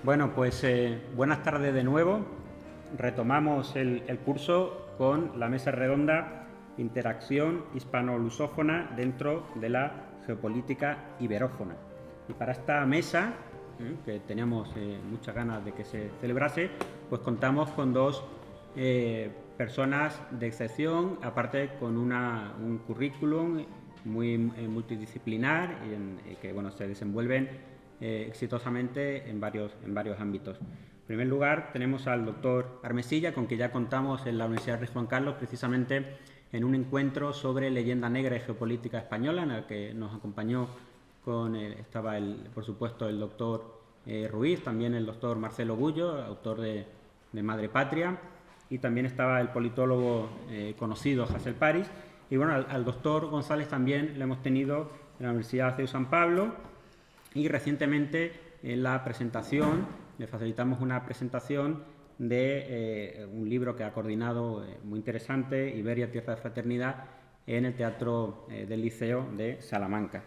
Bueno, pues buenas tardes de nuevo. Retomamos el curso con la mesa redonda Interacción hispano-lusófona dentro de la geopolítica iberófona. Y para esta mesa, que teníamos muchas ganas de que se celebrase, pues contamos con dos personas de excepción, aparte con un currículum muy multidisciplinar y que bueno, se desenvuelven exitosamente en varios ámbitos. En primer lugar, tenemos al doctor Armesilla, con quien ya contamos en la Universidad Rey Juan Carlos, precisamente en un encuentro sobre leyenda negra y geopolítica española, en el que nos acompañó estaba por supuesto el doctor Ruiz, también el doctor Marcelo Gullo, autor de Madre Patria, y también estaba el politólogo conocido Hasél Paris. Y bueno, al doctor González también lo hemos tenido en la Universidad CEU San Pablo, y recientemente en la presentación le facilitamos una presentación de un libro que ha coordinado muy interesante, Iberia, Tierra de Fraternidad, en el Teatro del Liceo de Salamanca.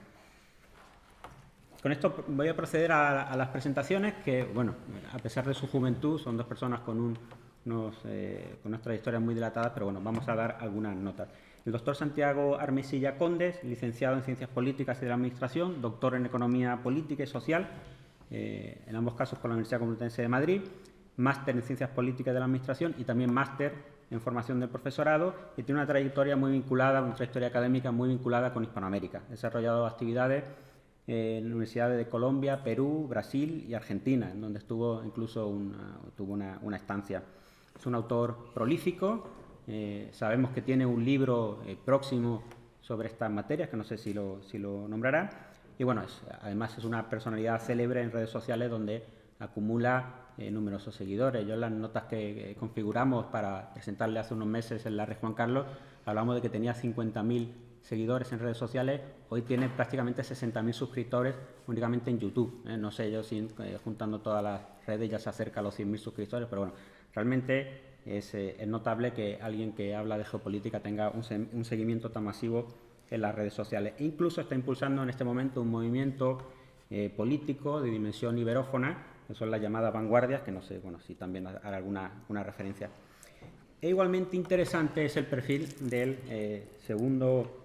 Con esto voy a proceder a las presentaciones que, bueno, a pesar de su juventud, son dos personas con unas trayectorias muy dilatadas, pero bueno, vamos a dar algunas notas. El doctor Santiago Armesilla Condes, licenciado en Ciencias Políticas y de la Administración, doctor en Economía Política y Social, en ambos casos por la Universidad Complutense de Madrid, máster en Ciencias Políticas y de la Administración y también máster en Formación del Profesorado, y tiene una trayectoria académica muy vinculada con Hispanoamérica. Ha desarrollado actividades en universidades de Colombia, Perú, Brasil y Argentina, en donde tuvo una estancia. Es un autor prolífico. Sabemos que tiene un libro próximo sobre estas materias, que no sé si lo nombrará. Y bueno, además es una personalidad célebre en redes sociales donde acumula numerosos seguidores. Yo en las notas que configuramos para presentarle hace unos meses en la Rey Juan Carlos, hablamos de que tenía 50.000 seguidores en redes sociales. Hoy tiene prácticamente 60.000 suscriptores únicamente en YouTube. No sé yo si juntando todas las redes ya se acerca a los 100.000 suscriptores, pero bueno, realmente es notable que alguien que habla de geopolítica tenga un seguimiento tan masivo en las redes sociales. Incluso está impulsando en este momento un movimiento político de dimensión iberófona, que son las llamadas vanguardias, que no sé, bueno, si también hará alguna referencia. E igualmente interesante es el perfil del segundo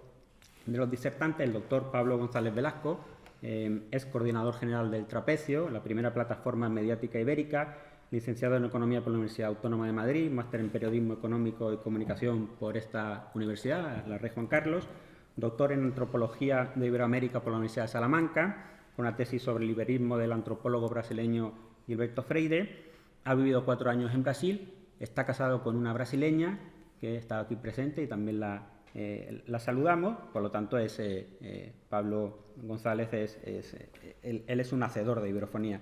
de los disertantes, el doctor Pablo González Velasco. Es coordinador general del Trapecio, la primera plataforma mediática ibérica, licenciado en Economía por la Universidad Autónoma de Madrid, máster en Periodismo Económico y Comunicación por esta universidad, la Rey Juan Carlos, doctor en Antropología de Iberoamérica por la Universidad de Salamanca, con una tesis sobre el iberismo del antropólogo brasileño Gilberto Freire. Ha vivido 4 años en Brasil, está casado con una brasileña que está aquí presente y también la saludamos. Por lo tanto, Pablo González él es un hacedor de iberofonía.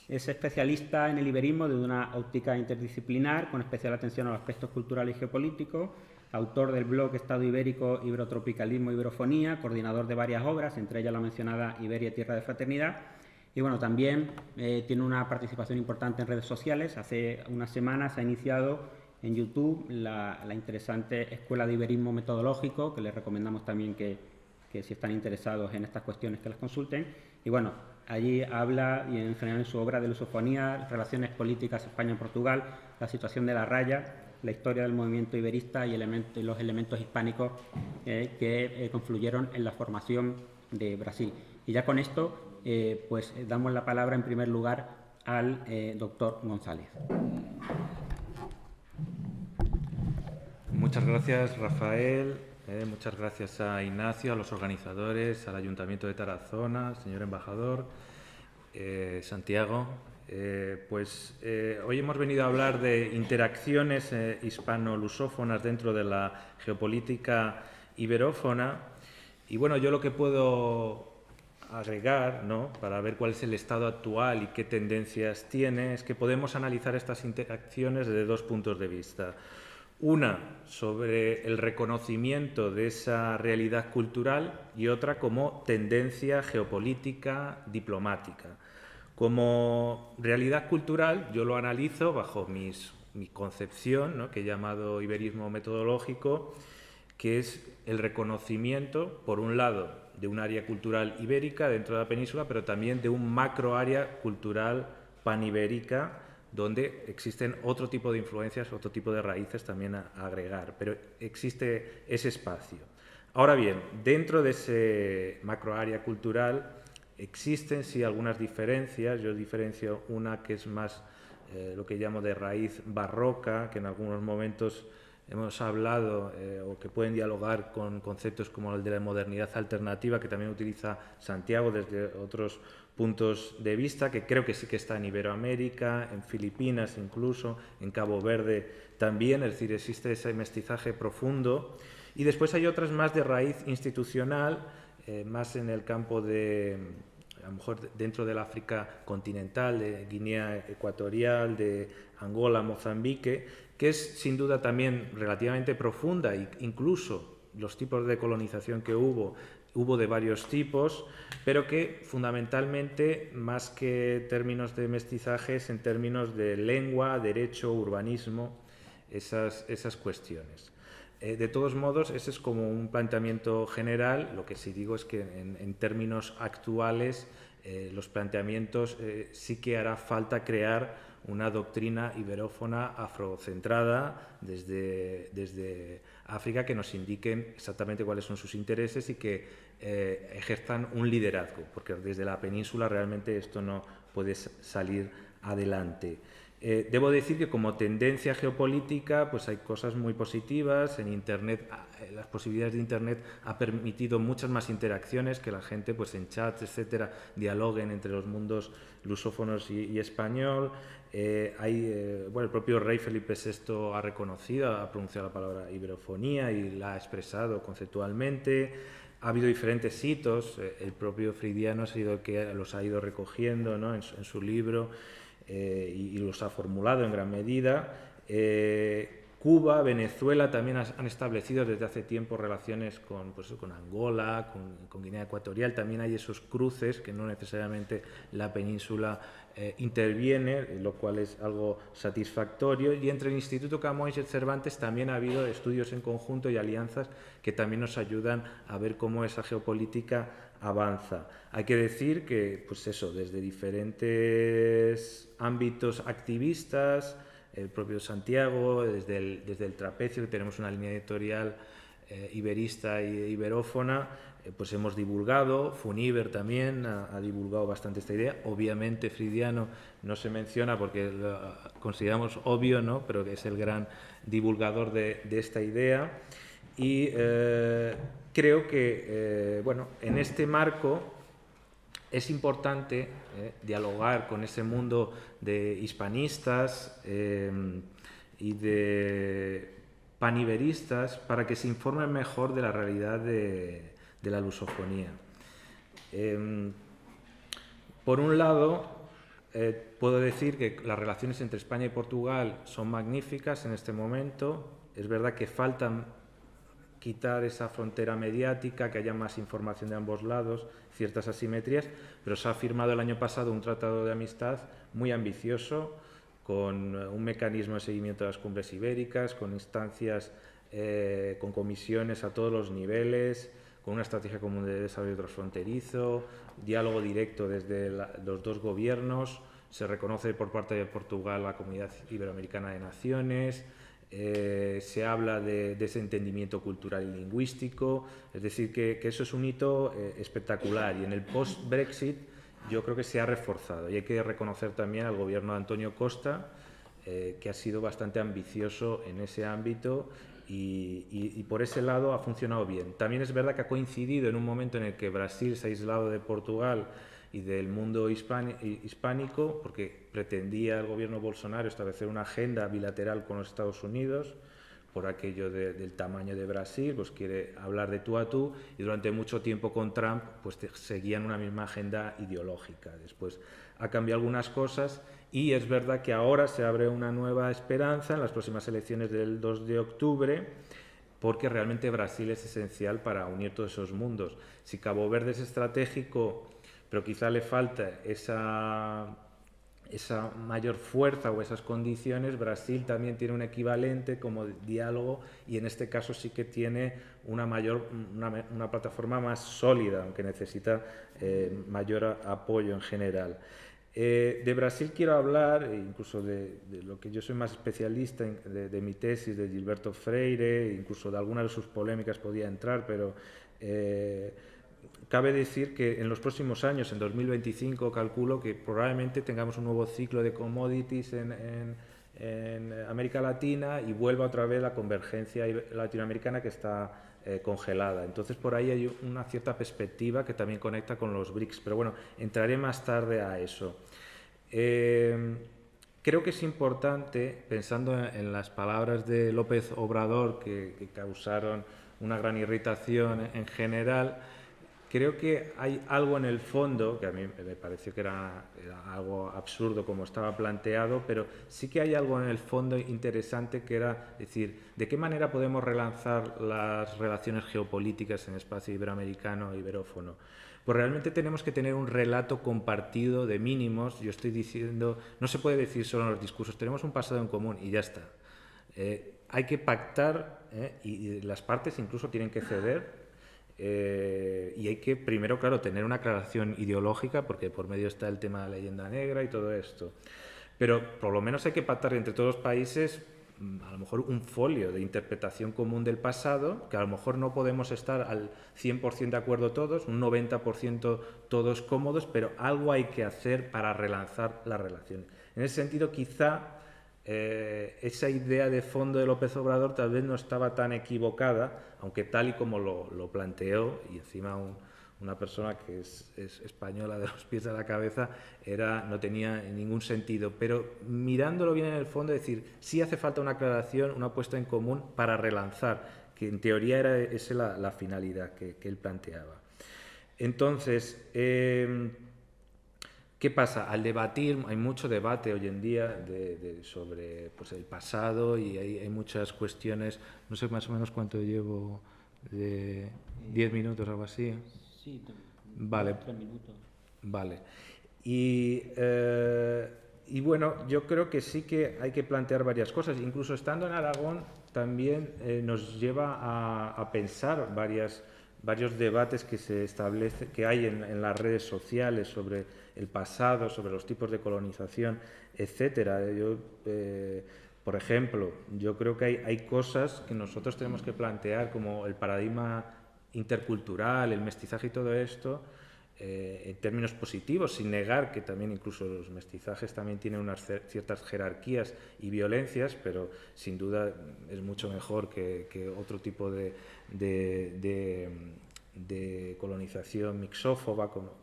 Es especialista en el iberismo desde una óptica interdisciplinar, con especial atención a los aspectos culturales y geopolíticos, autor del blog Estado Ibérico, Iberotropicalismo, Iberofonía, coordinador de varias obras, entre ellas la mencionada Iberia, Tierra de Fraternidad. Y bueno, también tiene una participación importante en redes sociales. Hace unas semanas ha iniciado en YouTube la interesante Escuela de Iberismo Metodológico, que les recomendamos también que si están interesados en estas cuestiones que las consulten. Y bueno, allí habla, y en general en su obra, de lusofonía, relaciones políticas España-Portugal, la situación de la raya, la historia del movimiento iberista y los elementos hispánicos que confluyeron en la formación de Brasil. Y ya con esto, pues damos la palabra en primer lugar al doctor González. Muchas gracias, Rafael. Muchas gracias a Ignacio, a los organizadores, al Ayuntamiento de Tarazona, señor embajador, Santiago. Hoy hemos venido a hablar de interacciones hispano-lusófonas dentro de la geopolítica iberófona. Y bueno, yo lo que puedo agregar, ¿no?, para ver cuál es el estado actual y qué tendencias tiene, es que podemos analizar estas interacciones desde 2 puntos de vista. Una, sobre el reconocimiento de esa realidad cultural, y otra como tendencia geopolítica diplomática. Como realidad cultural, yo lo analizo bajo mi concepción, ¿no?, que he llamado iberismo metodológico, que es el reconocimiento, por un lado, de un área cultural ibérica dentro de la península, pero también de un macro área cultural panibérica, donde existen otro tipo de influencias, otro tipo de raíces también a agregar, pero existe ese espacio. Ahora bien, dentro de ese macroárea cultural existen sí algunas diferencias. Yo diferencio una que es más lo que llamo de raíz barroca, que en algunos momentos hemos hablado o que pueden dialogar con conceptos como el de la modernidad alternativa, que también utiliza Santiago desde otros puntos de vista, que creo que sí que está en Iberoamérica, en Filipinas incluso, en Cabo Verde también, es decir, existe ese mestizaje profundo. Y después hay otras más de raíz institucional, más en el campo de, a lo mejor dentro del África continental, de Guinea Ecuatorial, de Angola, Mozambique, que es sin duda también relativamente profunda, e incluso los tipos de colonización que hubo de varios tipos, pero que fundamentalmente, más que términos de mestizajes, en términos de lengua, derecho, urbanismo, esas cuestiones. De todos modos, ese es como un planteamiento general. Lo que sí digo es que en términos actuales los planteamientos sí que hará falta crear una doctrina iberófona afrocentrada desde África, que nos indiquen exactamente cuáles son sus intereses y que ejerzan un liderazgo, porque desde la península realmente esto no puede salir adelante. Debo decir que como tendencia geopolítica pues hay cosas muy positivas. En Internet, las posibilidades de Internet ha permitido muchas más interacciones, que la gente pues en chats, etcétera, dialoguen entre los mundos lusófonos y español. Bueno, el propio rey Felipe VI ha reconocido, ha pronunciado la palabra iberofonía y la ha expresado conceptualmente. Ha habido diferentes hitos, el propio Fridiano ha sido el que los ha ido recogiendo, ¿no?, en su libro. Y los ha formulado en gran medida. Cuba, Venezuela también han establecido desde hace tiempo relaciones con Angola, con Guinea Ecuatorial. También hay esos cruces que no necesariamente la península interviene, lo cual es algo satisfactorio. Y entre el Instituto Camões y el Cervantes también ha habido estudios en conjunto y alianzas que también nos ayudan a ver cómo esa geopolítica avanza. Hay que decir que, pues eso, desde diferentes ámbitos activistas, el propio Santiago, desde el Trapecio, que tenemos una línea editorial iberista e iberófona, pues hemos divulgado. Funiver también ha divulgado bastante esta idea. Obviamente Fridiano no se menciona porque lo consideramos obvio, ¿no?, pero que es el gran divulgador de esta idea. Y creo que bueno, en este marco es importante dialogar con ese mundo de hispanistas y de paniberistas para que se informen mejor de la realidad de la lusofonía. Por un lado, puedo decir que las relaciones entre España y Portugal son magníficas en este momento. Es verdad que faltan quitar esa frontera mediática, que haya más información de ambos lados, ciertas asimetrías, pero se ha firmado el año pasado un tratado de amistad muy ambicioso, con un mecanismo de seguimiento de las cumbres ibéricas, con instancias, con comisiones a todos los niveles, con una estrategia común de desarrollo transfronterizo, diálogo directo desde los dos gobiernos. Se reconoce por parte de Portugal la Comunidad Iberoamericana de Naciones. Se habla de ese entendimiento cultural y lingüístico. Es decir, que eso es un hito espectacular, y en el post-Brexit yo creo que se ha reforzado. Y hay que reconocer también al gobierno de Antonio Costa, que ha sido bastante ambicioso en ese ámbito, y por ese lado ha funcionado bien. También es verdad que ha coincidido en un momento en el que Brasil se ha aislado de Portugal y del mundo hispánico, porque pretendía el gobierno Bolsonaro establecer una agenda bilateral con los Estados Unidos, por aquello del tamaño de Brasil, pues quiere hablar de tú a tú, y durante mucho tiempo con Trump pues seguían una misma agenda ideológica. Después ha cambiado algunas cosas, y es verdad que ahora se abre una nueva esperanza en las próximas elecciones del 2 de octubre, porque realmente Brasil es esencial para unir todos esos mundos. Si Cabo Verde es estratégico, pero quizá le falta esa mayor fuerza o esas condiciones, Brasil también tiene un equivalente como diálogo, y en este caso sí que tiene una plataforma más sólida, aunque necesita mayor apoyo en general. De Brasil quiero hablar, incluso de lo que yo soy más especialista, de mi tesis, de Gilberto Freire, incluso de algunas de sus polémicas podía entrar, pero cabe decir que en los próximos años, en 2025, calculo que probablemente tengamos un nuevo ciclo de commodities en América Latina y vuelva otra vez la convergencia latinoamericana que está congelada. Entonces, por ahí hay una cierta perspectiva que también conecta con los BRICS. Pero bueno, entraré más tarde a eso. Creo que es importante, pensando en las palabras de López Obrador, que causaron una gran irritación en general, creo que hay algo en el fondo, que a mí me pareció que era algo absurdo como estaba planteado, pero sí que hay algo en el fondo interesante, que era decir, ¿de qué manera podemos relanzar las relaciones geopolíticas en el espacio iberoamericano e iberófono? Pues realmente tenemos que tener un relato compartido de mínimos. Yo estoy diciendo, no se puede decir solo en los discursos, tenemos un pasado en común y ya está. Hay que pactar y las partes incluso tienen que ceder. Y hay que, primero, claro, tener una aclaración ideológica, porque por medio está el tema de la leyenda negra y todo esto. Pero por lo menos hay que pactar entre todos los países a lo mejor un folio de interpretación común del pasado, que a lo mejor no podemos estar al 100% de acuerdo todos, un 90% todos cómodos, pero algo hay que hacer para relanzar las relaciones. En ese sentido, quizá esa idea de fondo de López Obrador tal vez no estaba tan equivocada, aunque tal y como lo planteó, y encima una persona que es española de los pies a la cabeza, no tenía ningún sentido. Pero mirándolo bien en el fondo, es decir, sí hace falta una aclaración, una puesta en común para relanzar, que en teoría era esa la finalidad que él planteaba. Entonces, ¿qué pasa? Al debatir, hay mucho debate hoy en día sobre pues, el pasado, y hay muchas cuestiones. No sé más o menos cuánto llevo, de 10 minutos o algo así. Sí, vale. 3 minutos. Vale. Y bueno, yo creo que sí que hay que plantear varias cosas. Incluso estando en Aragón también nos lleva a pensar varios debates que se establece, que hay en las redes sociales sobre el pasado, sobre los tipos de colonización, etcétera. Por ejemplo, yo creo que hay cosas que nosotros tenemos que plantear, como el paradigma intercultural, el mestizaje y todo esto, en términos positivos, sin negar que también incluso los mestizajes también tienen unas ciertas jerarquías y violencias, pero sin duda es mucho mejor que otro tipo de colonización mixófoba, como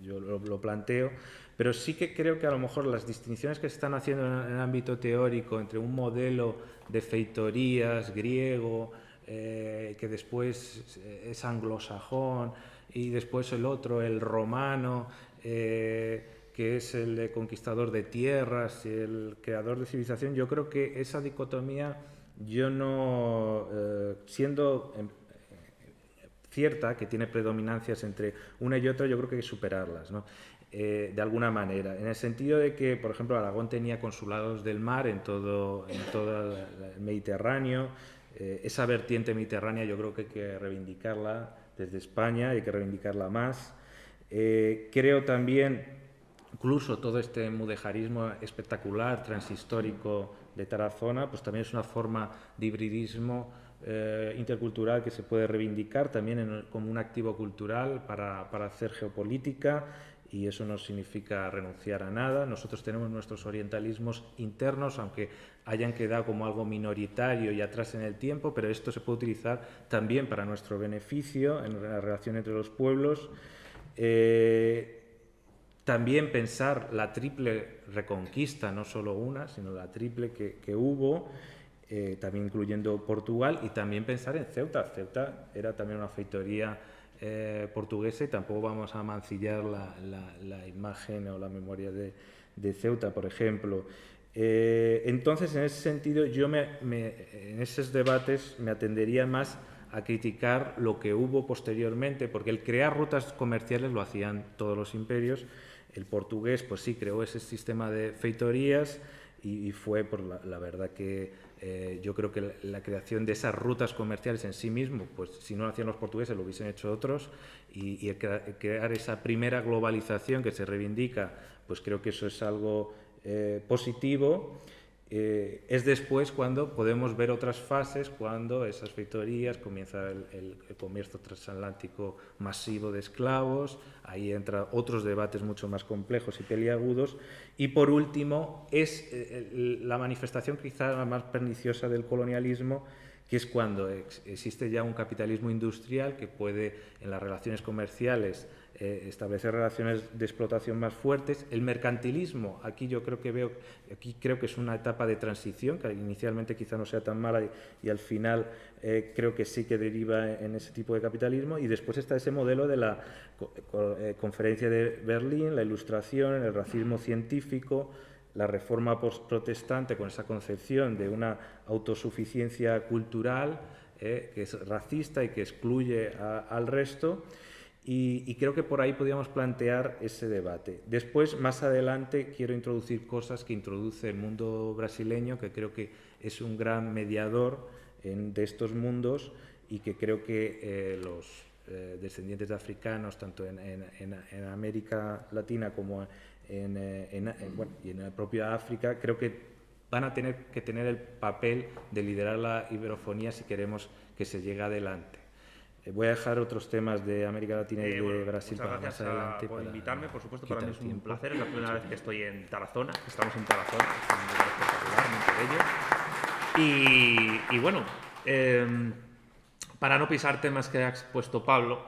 yo lo planteo. Pero sí que creo que a lo mejor las distinciones que se están haciendo en el ámbito teórico entre un modelo de feitorías griego, que después es anglosajón, y después el otro, el romano, que es el conquistador de tierras y el creador de civilización, yo creo que esa dicotomía, yo no, siendo cierta que tiene predominancias entre una y otra, yo creo que hay que superarlas, ¿no? De alguna manera, en el sentido de que, por ejemplo, Aragón tenía consulados del mar en todo el Mediterráneo. Esa vertiente mediterránea yo creo que hay que reivindicarla desde España, hay que reivindicarla más. Creo también, incluso todo este mudejarismo espectacular, transhistórico de Tarazona, pues también es una forma de hibridismo intercultural que se puede reivindicar también como un activo cultural para hacer geopolítica, y eso no significa renunciar a nada. Nosotros tenemos nuestros orientalismos internos, aunque hayan quedado como algo minoritario y atrás en el tiempo, pero esto se puede utilizar también para nuestro beneficio en la relación entre los pueblos. También pensar la triple reconquista, no solo una, sino la triple que hubo, también incluyendo Portugal, y también pensar en Ceuta. Ceuta era también una feitoría portuguesa, y tampoco vamos a mancillar la imagen o la memoria de Ceuta, por ejemplo. Entonces, en ese sentido, yo en esos debates me atendería más a criticar lo que hubo posteriormente, porque el crear rutas comerciales lo hacían todos los imperios. El portugués, pues sí, creó ese sistema de feitorías, y fue, por la verdad, que Yo creo que la creación de esas rutas comerciales en sí mismo, pues si no lo hacían los portugueses, lo hubiesen hecho otros, y crear esa primera globalización que se reivindica, pues creo que eso es algo positivo. Es después cuando podemos ver otras fases, cuando esas fechorías comienza el comercio transatlántico masivo de esclavos, ahí entran otros debates mucho más complejos y peliagudos, y por último es la manifestación quizá más perniciosa del colonialismo, que es cuando existe ya un capitalismo industrial que puede en las relaciones comerciales establecer relaciones de explotación más fuertes. El mercantilismo, aquí creo que es una etapa de transición, que inicialmente quizá no sea tan mala y al final creo que sí que deriva en ese tipo de capitalismo, y después está ese modelo de la Conferencia de Berlín, la Ilustración, el racismo científico, la reforma protestante con esa concepción de una autosuficiencia cultural que es racista y que excluye al resto. Y creo que por ahí podríamos plantear ese debate. Después, más adelante, quiero introducir cosas que introduce el mundo brasileño, que creo que es un gran mediador de estos mundos, y que creo que los descendientes de africanos, tanto en América Latina como en la propia África, creo que van a tener que tener el papel de liderar la iberofonía si queremos que se llegue adelante. Voy a dejar otros temas de América Latina y de Brasil para más adelante. Por invitarme, por supuesto, para mí es un placer. Es la primera vez que estoy en Tarazona, estamos en Tarazona, es un lugar espectacular, muy bello. Y bueno, para no pisar temas que ha expuesto Pablo,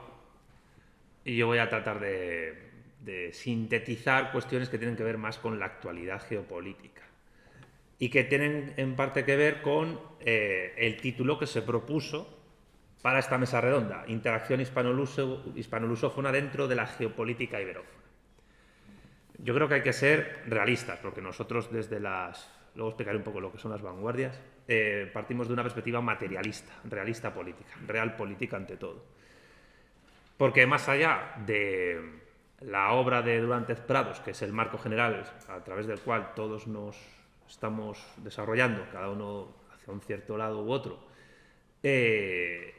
yo voy a tratar de sintetizar cuestiones que tienen que ver más con la actualidad geopolítica y que tienen en parte que ver con el título que se propuso para esta mesa redonda: interacción hispano-lusófona dentro de la geopolítica iberófona. Yo creo que hay que ser realistas, porque nosotros luego explicaré un poco lo que son las vanguardias, partimos de una perspectiva materialista, realista política, real política ante todo. Porque más allá de la obra de Durantes Prados, que es el marco general a través del cual todos nos estamos desarrollando, cada uno hacia un cierto lado u otro,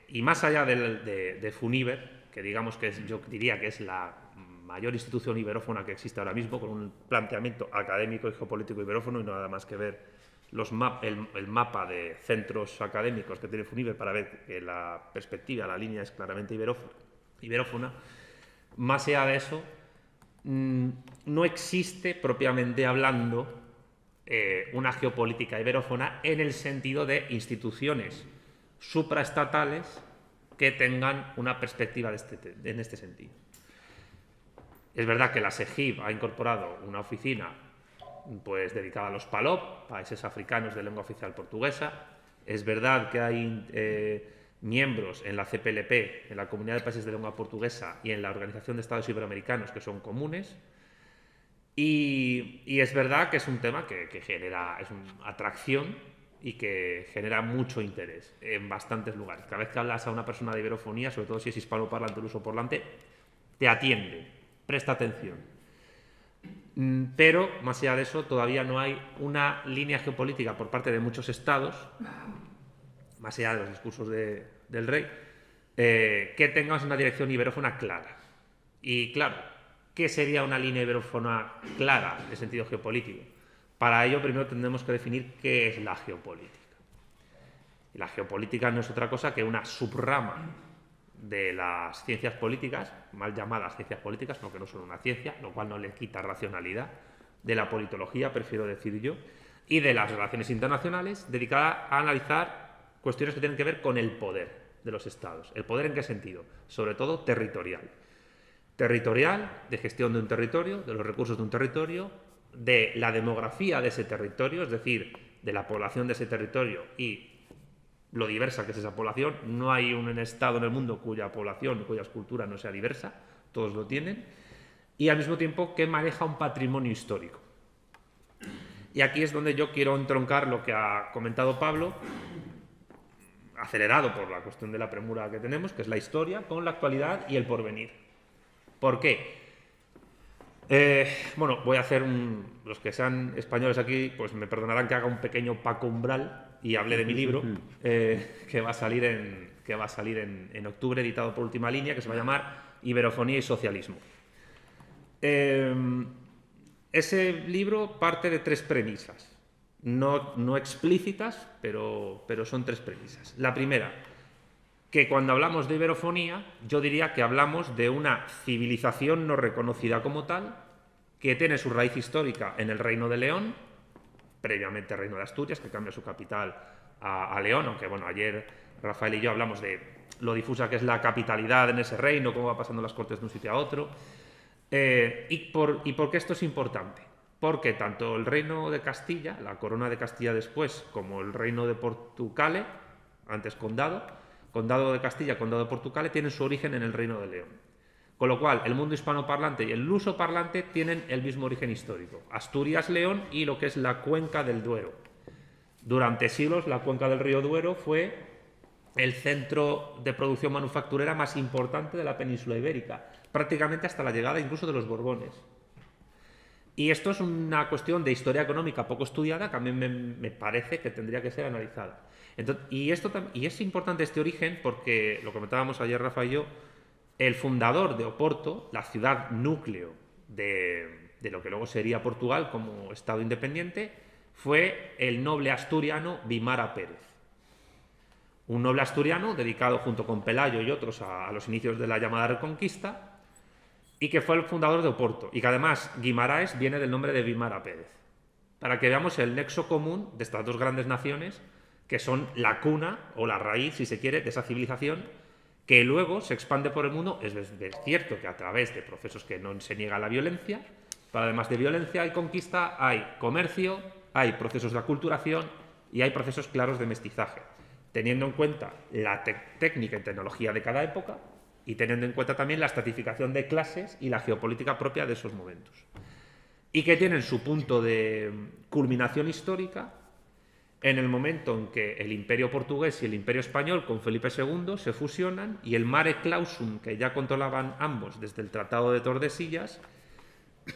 y más allá de Funiver, que digamos que yo diría que es la mayor institución iberófona que existe ahora mismo, con un planteamiento académico y geopolítico iberófono, y nada más que ver el mapa de centros académicos que tiene Funiver para ver que la perspectiva, la línea es claramente iberófona. Más allá de eso, no existe propiamente hablando una geopolítica iberófona en el sentido de instituciones supraestatales que tengan una perspectiva en este sentido. Es verdad que la SEGIP ha incorporado una oficina pues dedicada a los PALOP, países africanos de lengua oficial portuguesa. Es verdad que hay miembros en la CPLP, en la Comunidad de Países de Lengua Portuguesa, y en la Organización de Estados Iberoamericanos, que son comunes. Y es verdad que es un tema que genera atracción y que genera mucho interés en bastantes lugares. Cada vez que hablas a una persona de iberofonía, sobre todo si es hispanoparlante o lusoparlante, te atiende, presta atención. Pero, más allá de eso, todavía no hay una línea geopolítica por parte de muchos estados, más allá de los discursos del rey, que tenga una dirección iberófona clara. Y claro, ¿qué sería una línea iberófona clara en sentido geopolítico? Para ello, primero tendremos que definir qué es la geopolítica. Y la geopolítica no es otra cosa que una subrama de las ciencias políticas, mal llamadas ciencias políticas, porque no son una ciencia, lo cual no le quita racionalidad, de la politología, prefiero decir yo, y de las relaciones internacionales, dedicada a analizar cuestiones que tienen que ver con el poder de los estados. ¿El poder en qué sentido? Sobre todo territorial. Territorial, de gestión de un territorio, de los recursos de un territorio, de la demografía de ese territorio, es decir, de la población de ese territorio y lo diversa que es esa población. No hay un estado en el mundo cuya población, cuya cultura no sea diversa, todos lo tienen. Y al mismo tiempo que maneja un patrimonio histórico. Y aquí es donde yo quiero entroncar lo que ha comentado Pablo, acelerado por la cuestión de la premura que tenemos, que es la historia, con la actualidad y el porvenir. ¿Por qué? Bueno, voy a hacer los que sean españoles aquí, pues me perdonarán que haga un pequeño Paco Umbral y hablé de mi libro, que va a salir en octubre, editado por Última Línea, que se va a llamar Iberofonía y Socialismo. Ese libro parte de 3 premisas, no explícitas, pero son 3 premisas. La primera, que cuando hablamos de iberofonía, yo diría que hablamos de una civilización no reconocida como tal, que tiene su raíz histórica en el Reino de León, previamente Reino de Asturias, que cambia su capital a León, aunque bueno, ayer Rafael y yo hablamos de lo difusa que es la capitalidad en ese reino, cómo va pasando las cortes de un sitio a otro. ¿Y por qué esto es importante? Porque tanto el Reino de Castilla, la Corona de Castilla después, como el Reino de Portucale, antes Condado de Castilla, Condado de Portucale, tienen su origen en el Reino de León. Con lo cual, el mundo hispanoparlante y el lusoparlante tienen el mismo origen histórico. Asturias, León y lo que es la cuenca del Duero. Durante siglos, la cuenca del río Duero fue el centro de producción manufacturera más importante de la península ibérica, prácticamente hasta la llegada incluso de los Borbones. Y esto es una cuestión de historia económica poco estudiada que a mí me parece que tendría que ser analizada. Entonces, y es importante este origen porque, lo comentábamos ayer Rafa y yo, el fundador de Oporto, la ciudad núcleo de lo que luego sería Portugal como Estado independiente, fue el noble asturiano Vimara Pérez. Un noble asturiano dedicado junto con Pelayo y otros a los inicios de la llamada Reconquista, y que fue el fundador de Oporto, y que además Guimaraes viene del nombre de Vimara Pérez, para que veamos el nexo común de estas 2 grandes naciones, que son la cuna, o la raíz, si se quiere, de esa civilización, que luego se expande por el mundo. Es cierto que a través de procesos que no se niega la violencia, pero además de violencia y conquista, hay comercio, hay procesos de aculturación y hay procesos claros de mestizaje, teniendo en cuenta la técnica y tecnología de cada época, y teniendo en cuenta también la estratificación de clases y la geopolítica propia de esos momentos. Y que tienen su punto de culminación histórica en el momento en que el Imperio portugués y el Imperio español con Felipe II se fusionan y el mare clausum que ya controlaban ambos desde el Tratado de Tordesillas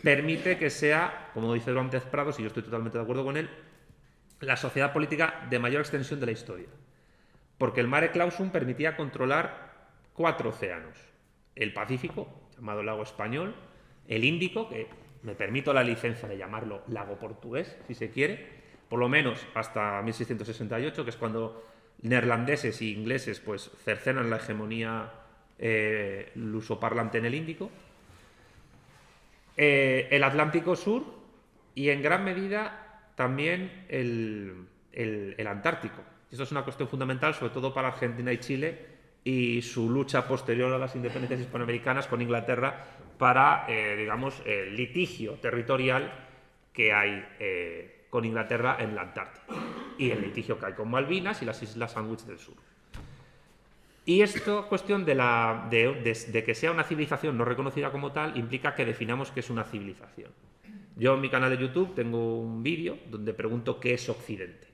permite que sea, como dice Duarte Prados, y yo estoy totalmente de acuerdo con él, la sociedad política de mayor extensión de la historia. Porque el mare clausum permitía controlar 4 océanos: el Pacífico, llamado lago español, el Índico, que me permito la licencia de llamarlo lago portugués, si se quiere, por lo menos hasta 1668, que es cuando neerlandeses e ingleses pues cercenan la hegemonía lusoparlante en el Índico, el Atlántico Sur y en gran medida también el Antártico. Esto es una cuestión fundamental, sobre todo para Argentina y Chile, y su lucha posterior a las independencias hispanoamericanas con Inglaterra para, digamos, el litigio territorial que hay con Inglaterra en la Antártida, y el litigio que hay con Malvinas y las Islas Sandwich del Sur. Y esta cuestión de que sea una civilización no reconocida como tal implica que definamos qué es una civilización. Yo en mi canal de YouTube tengo un vídeo donde pregunto qué es Occidente.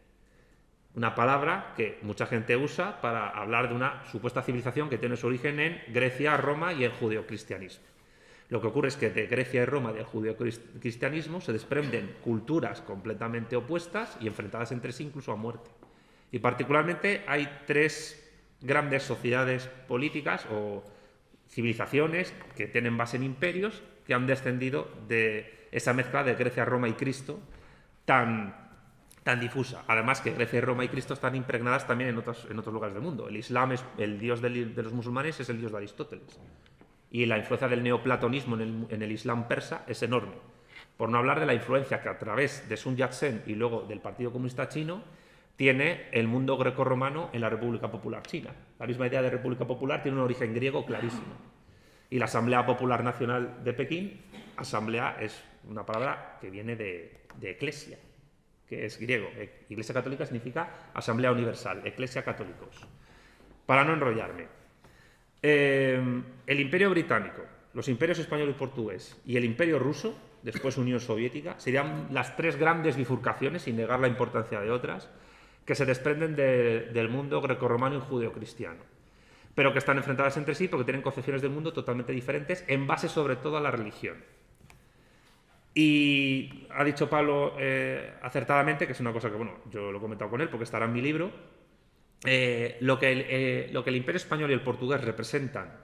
Una palabra que mucha gente usa para hablar de una supuesta civilización que tiene su origen en Grecia, Roma y el judeocristianismo. Lo que ocurre es que de Grecia y Roma, del judeocristianismo, se desprenden culturas completamente opuestas y enfrentadas entre sí incluso a muerte. Y particularmente hay 3 grandes sociedades políticas o civilizaciones que tienen base en imperios que han descendido de esa mezcla de Grecia, Roma y Cristo tan difusa. Además que Grecia, Roma y Cristo están impregnadas también en otros lugares del mundo. El Islam es el dios de los musulmanes, es el dios de Aristóteles. Y la influencia del neoplatonismo en el Islam persa es enorme. Por no hablar de la influencia que a través de Sun Yat-sen y luego del Partido Comunista Chino tiene el mundo grecorromano en la República Popular China. La misma idea de República Popular tiene un origen griego clarísimo. Y la Asamblea Popular Nacional de Pekín, asamblea es una palabra que viene de eclesia, que es griego. Iglesia Católica significa Asamblea Universal, Eclesia Católicos. Para no enrollarme, el Imperio Británico, los imperios español y portugués y el Imperio Ruso, después Unión Soviética, serían las 3 grandes bifurcaciones, sin negar la importancia de otras, que se desprenden del mundo grecorromano y judeocristiano, pero que están enfrentadas entre sí porque tienen concepciones del mundo totalmente diferentes en base sobre todo a la religión. Y ha dicho Pablo acertadamente, que es una cosa que, bueno, yo lo he comentado con él porque estará en mi libro, lo que el Imperio Español y el portugués representan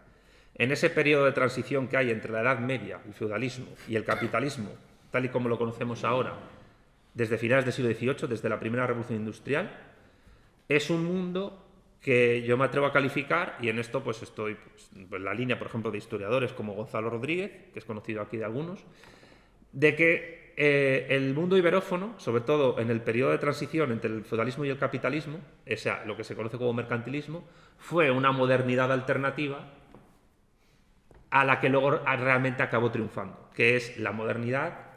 en ese periodo de transición que hay entre la Edad Media, el feudalismo y el capitalismo, tal y como lo conocemos ahora, desde finales del siglo XVIII, desde la primera revolución industrial, es un mundo que yo me atrevo a calificar, y en esto pues estoy en la línea, por ejemplo, de historiadores como Gonzalo Rodríguez, que es conocido aquí de algunos, de que el mundo iberófono, sobre todo en el periodo de transición entre el feudalismo y el capitalismo, o sea, lo que se conoce como mercantilismo, fue una modernidad alternativa a la que luego realmente acabó triunfando, que es la modernidad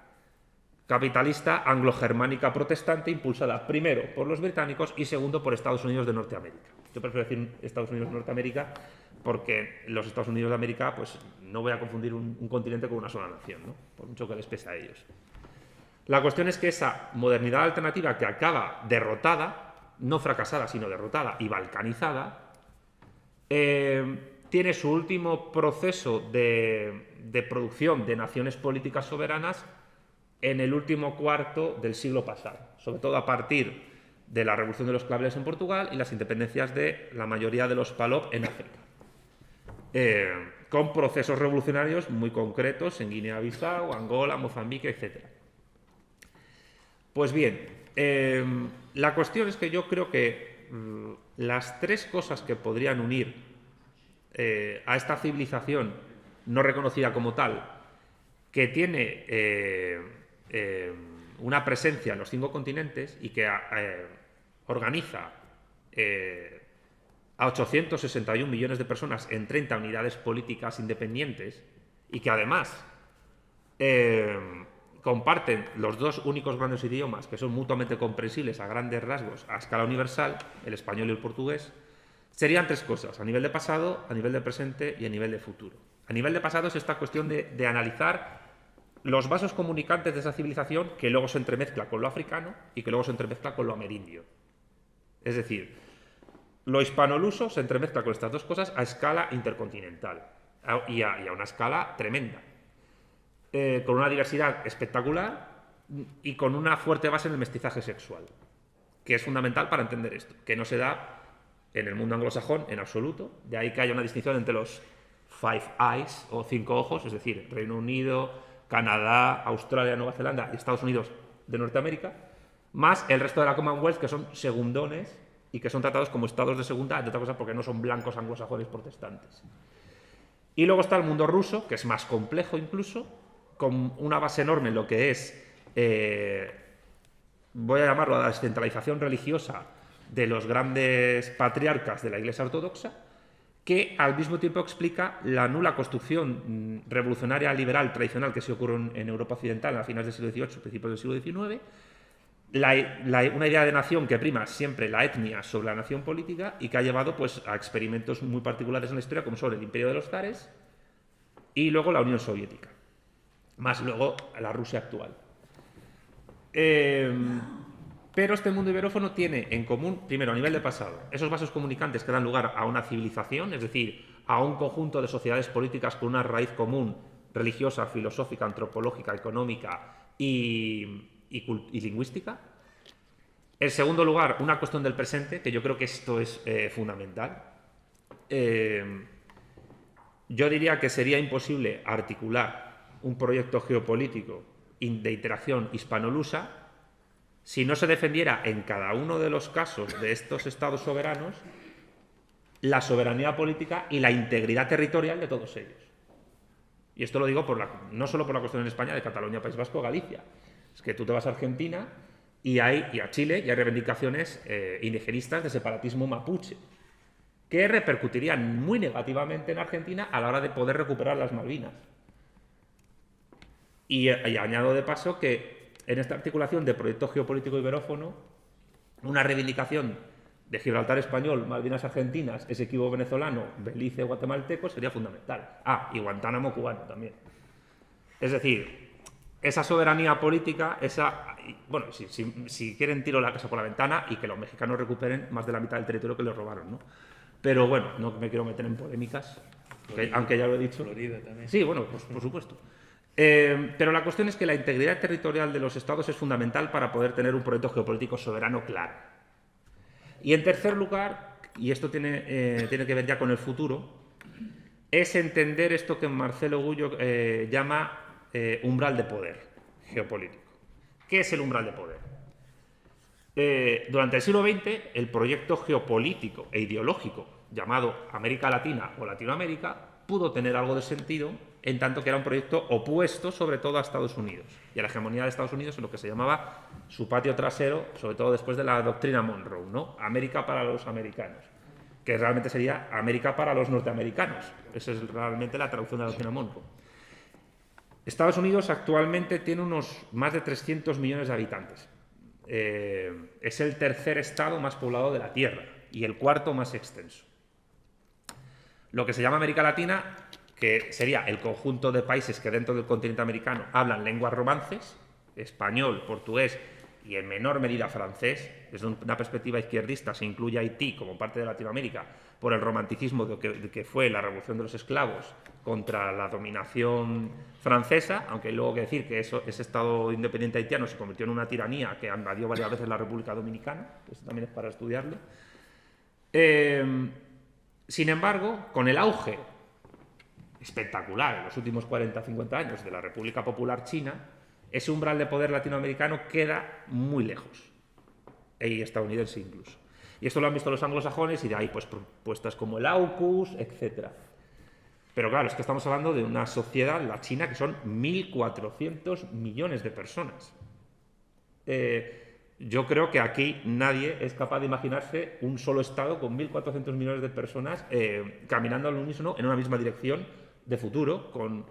capitalista anglo-germánica protestante, impulsada primero por los británicos y segundo por Estados Unidos de Norteamérica. Yo prefiero decir Estados Unidos de Norteamérica porque los Estados Unidos de América, pues no voy a confundir un continente con una sola nación, ¿no? Por mucho que les pese a ellos. La cuestión es que esa modernidad alternativa que acaba derrotada, no fracasada, sino derrotada y balcanizada, tiene su último proceso de producción de naciones políticas soberanas en el último cuarto del siglo pasado, sobre todo a partir de la Revolución de los Claveles en Portugal y las independencias de la mayoría de los PALOP en África, con procesos revolucionarios muy concretos en Guinea-Bissau, Angola, Mozambique, etc. Pues bien, la cuestión es que yo creo que las tres cosas que podrían unir a esta civilización no reconocida como tal, que tiene una presencia en los 5 continentes y que organiza a 861 millones de personas en 30 unidades políticas independientes y que además comparten los 2 únicos grandes idiomas que son mutuamente comprensibles a grandes rasgos a escala universal, el español y el portugués, serían 3 cosas: a nivel de pasado, a nivel de presente y a nivel de futuro. A nivel de pasado es esta cuestión de analizar los vasos comunicantes de esa civilización que luego se entremezcla con lo africano y que luego se entremezcla con lo amerindio. Es decir, lo hispanoluso se entremezcla con estas 2 cosas a escala intercontinental y a una escala tremenda, con una diversidad espectacular y con una fuerte base en el mestizaje sexual, que es fundamental para entender esto, que no se da en el mundo anglosajón en absoluto. De ahí que haya una distinción entre los Five Eyes o 5 ojos, es decir, Reino Unido, Canadá, Australia, Nueva Zelanda y Estados Unidos de Norteamérica, más el resto de la Commonwealth, que son segundones y que son tratados como estados de segunda, de otra cosa porque no son blancos anglosajones protestantes. Y luego está el mundo ruso, que es más complejo incluso, con una base enorme en lo que es, voy a llamarlo la descentralización religiosa de los grandes patriarcas de la Iglesia Ortodoxa, que al mismo tiempo explica la nula construcción revolucionaria liberal tradicional que se ocurrió en Europa occidental a finales del siglo XVIII, principios del siglo XIX, una idea de nación que prima siempre la etnia sobre la nación política y que ha llevado pues, a experimentos muy particulares en la historia, como son el Imperio de los Zares y luego la Unión Soviética, más luego la Rusia actual. Pero este mundo iberófono tiene en común, primero, a nivel de pasado, esos vasos comunicantes que dan lugar a una civilización, es decir, a un conjunto de sociedades políticas con una raíz común, religiosa, filosófica, antropológica, económica y lingüística. En segundo lugar, una cuestión del presente, que yo creo que esto es fundamental. Yo diría que sería imposible articular un proyecto geopolítico de interacción hispano-lusa si no se defendiera en cada uno de los casos de estos estados soberanos la soberanía política y la integridad territorial de todos ellos. Y esto lo digo no solo por la cuestión en España de Cataluña, País Vasco, Galicia. Es que tú te vas a Argentina y a Chile y hay reivindicaciones indigenistas de separatismo mapuche que repercutirían muy negativamente en Argentina a la hora de poder recuperar las Malvinas. Y añado de paso que en esta articulación de proyecto geopolítico iberófono, una reivindicación de Gibraltar español, Malvinas argentinas, Esequibo venezolano, Belice guatemalteco sería fundamental. Ah, y Guantánamo cubano también. Es decir, esa soberanía política, bueno, si quieren tiro la casa por la ventana y que los mexicanos recuperen más de la mitad del territorio que les robaron, ¿no? Pero bueno, no me quiero meter en polémicas, aunque ya lo he dicho. Florida también. Sí, bueno, pues por supuesto. Pero la cuestión es que la integridad territorial de los estados es fundamental para poder tener un proyecto geopolítico soberano claro. Y en tercer lugar, y esto tiene que ver ya con el futuro, es entender esto que Marcelo Gullo llama umbral de poder geopolítico. ¿Qué es el umbral de poder? Durante el siglo XX, el proyecto geopolítico e ideológico llamado América Latina o Latinoamérica pudo tener algo de sentido, en tanto que era un proyecto opuesto sobre todo a Estados Unidos y a la hegemonía de Estados Unidos en lo que se llamaba su patio trasero, sobre todo después de la doctrina Monroe, ¿no? América para los americanos, que realmente sería América para los norteamericanos. Esa es realmente la traducción de la doctrina Monroe. Estados Unidos actualmente tiene unos más de 300 millones de habitantes. Es el tercer estado más poblado de la Tierra y el cuarto más extenso. Lo que se llama América Latina, que sería el conjunto de países que dentro del continente americano hablan lenguas romances, español, portugués y en menor medida francés. Desde una perspectiva izquierdista se incluye Haití como parte de Latinoamérica por el romanticismo de que fue la revolución de los esclavos contra la dominación francesa, aunque luego hay que decir que ese Estado independiente haitiano se convirtió en una tiranía que invadió varias veces la República Dominicana. Eso también es para estudiarlo. Sin embargo, con el auge espectacular en los últimos 40-50 años de la República Popular China, ese umbral de poder latinoamericano queda muy lejos, y estadounidense incluso. Y esto lo han visto los anglosajones y de ahí pues propuestas como el AUKUS, etc. Pero claro, es que estamos hablando de una sociedad, la China, que son 1.400 millones de personas. Yo creo que aquí nadie es capaz de imaginarse un solo Estado con 1.400 millones de personas caminando al unísono en una misma dirección de futuro, con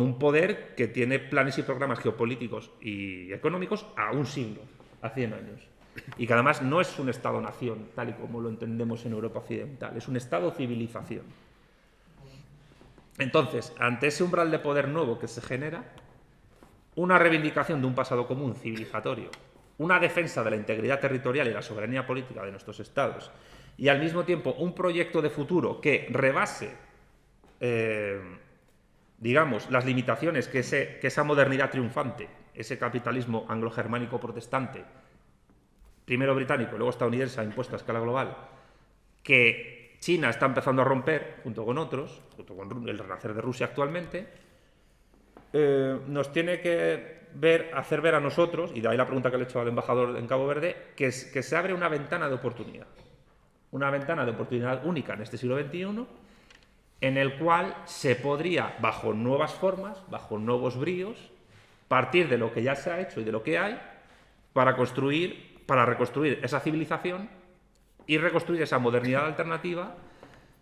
un poder que tiene planes y programas geopolíticos y económicos a un siglo, a 100 años. Y que además no es un Estado-nación, tal y como lo entendemos en Europa occidental, es un Estado-civilización. Entonces, ante ese umbral de poder nuevo que se genera, una reivindicación de un pasado común civilizatorio, una defensa de la integridad territorial y la soberanía política de nuestros estados, y al mismo tiempo un proyecto de futuro que rebase, digamos, las limitaciones que esa modernidad triunfante, ese capitalismo anglo-germánico protestante, primero británico, luego estadounidense, ha impuesto a escala global, que China está empezando a romper, junto con otros, junto con el renacer de Rusia actualmente, nos tiene que hacer ver a nosotros, y de ahí la pregunta que le he hecho al embajador en Cabo Verde, que se abre una ventana de oportunidad. Una ventana de oportunidad única en este siglo XXI, en el cual se podría, bajo nuevas formas, bajo nuevos bríos, partir de lo que ya se ha hecho y de lo que hay, para reconstruir esa civilización y reconstruir esa modernidad alternativa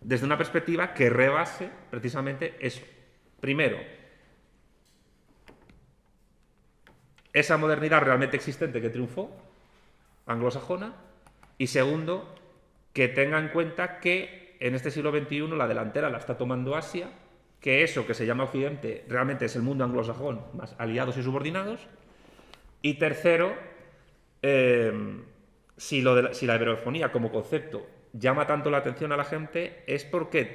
desde una perspectiva que rebase precisamente eso. Primero, esa modernidad realmente existente que triunfó, anglosajona, y segundo, que tenga en cuenta que en este siglo XXI la delantera la está tomando Asia, que eso que se llama Occidente realmente es el mundo anglosajón más aliados y subordinados, y tercero, si la iberofonía como concepto llama tanto la atención a la gente, es porque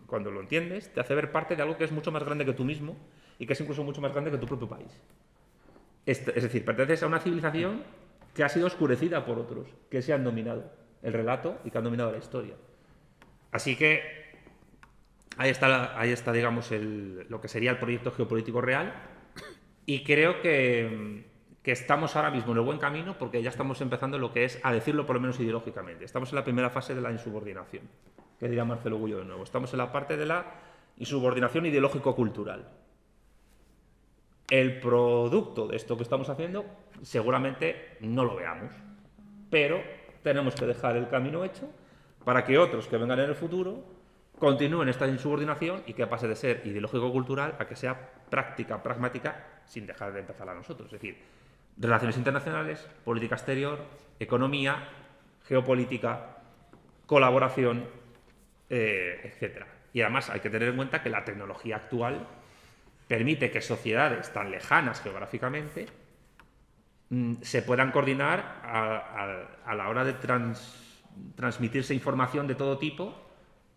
cuando lo entiendes, te hace ver parte de algo que es mucho más grande que tú mismo y que es incluso mucho más grande que tu propio país. Es decir, perteneces a una civilización que ha sido oscurecida por otros, que se han dominado el relato y que han dominado la historia. Así que ahí está digamos, lo que sería el proyecto geopolítico real, y creo que estamos ahora mismo en el buen camino porque ya estamos empezando lo que es a decirlo por lo menos ideológicamente. Estamos en la primera fase de la insubordinación, que dirá Marcelo Gullo de nuevo. Estamos en la parte de la insubordinación ideológico-cultural. El producto de esto que estamos haciendo seguramente no lo veamos, pero tenemos que dejar el camino hecho para que otros que vengan en el futuro continúen esta insubordinación y que pase de ser ideológico-cultural a que sea práctica, pragmática, sin dejar de empezar a nosotros. Es decir, relaciones internacionales, política exterior, economía, geopolítica, colaboración, etc. Y además hay que tener en cuenta que la tecnología actual permite que sociedades tan lejanas geográficamente se puedan coordinar a la hora de transmitirse información de todo tipo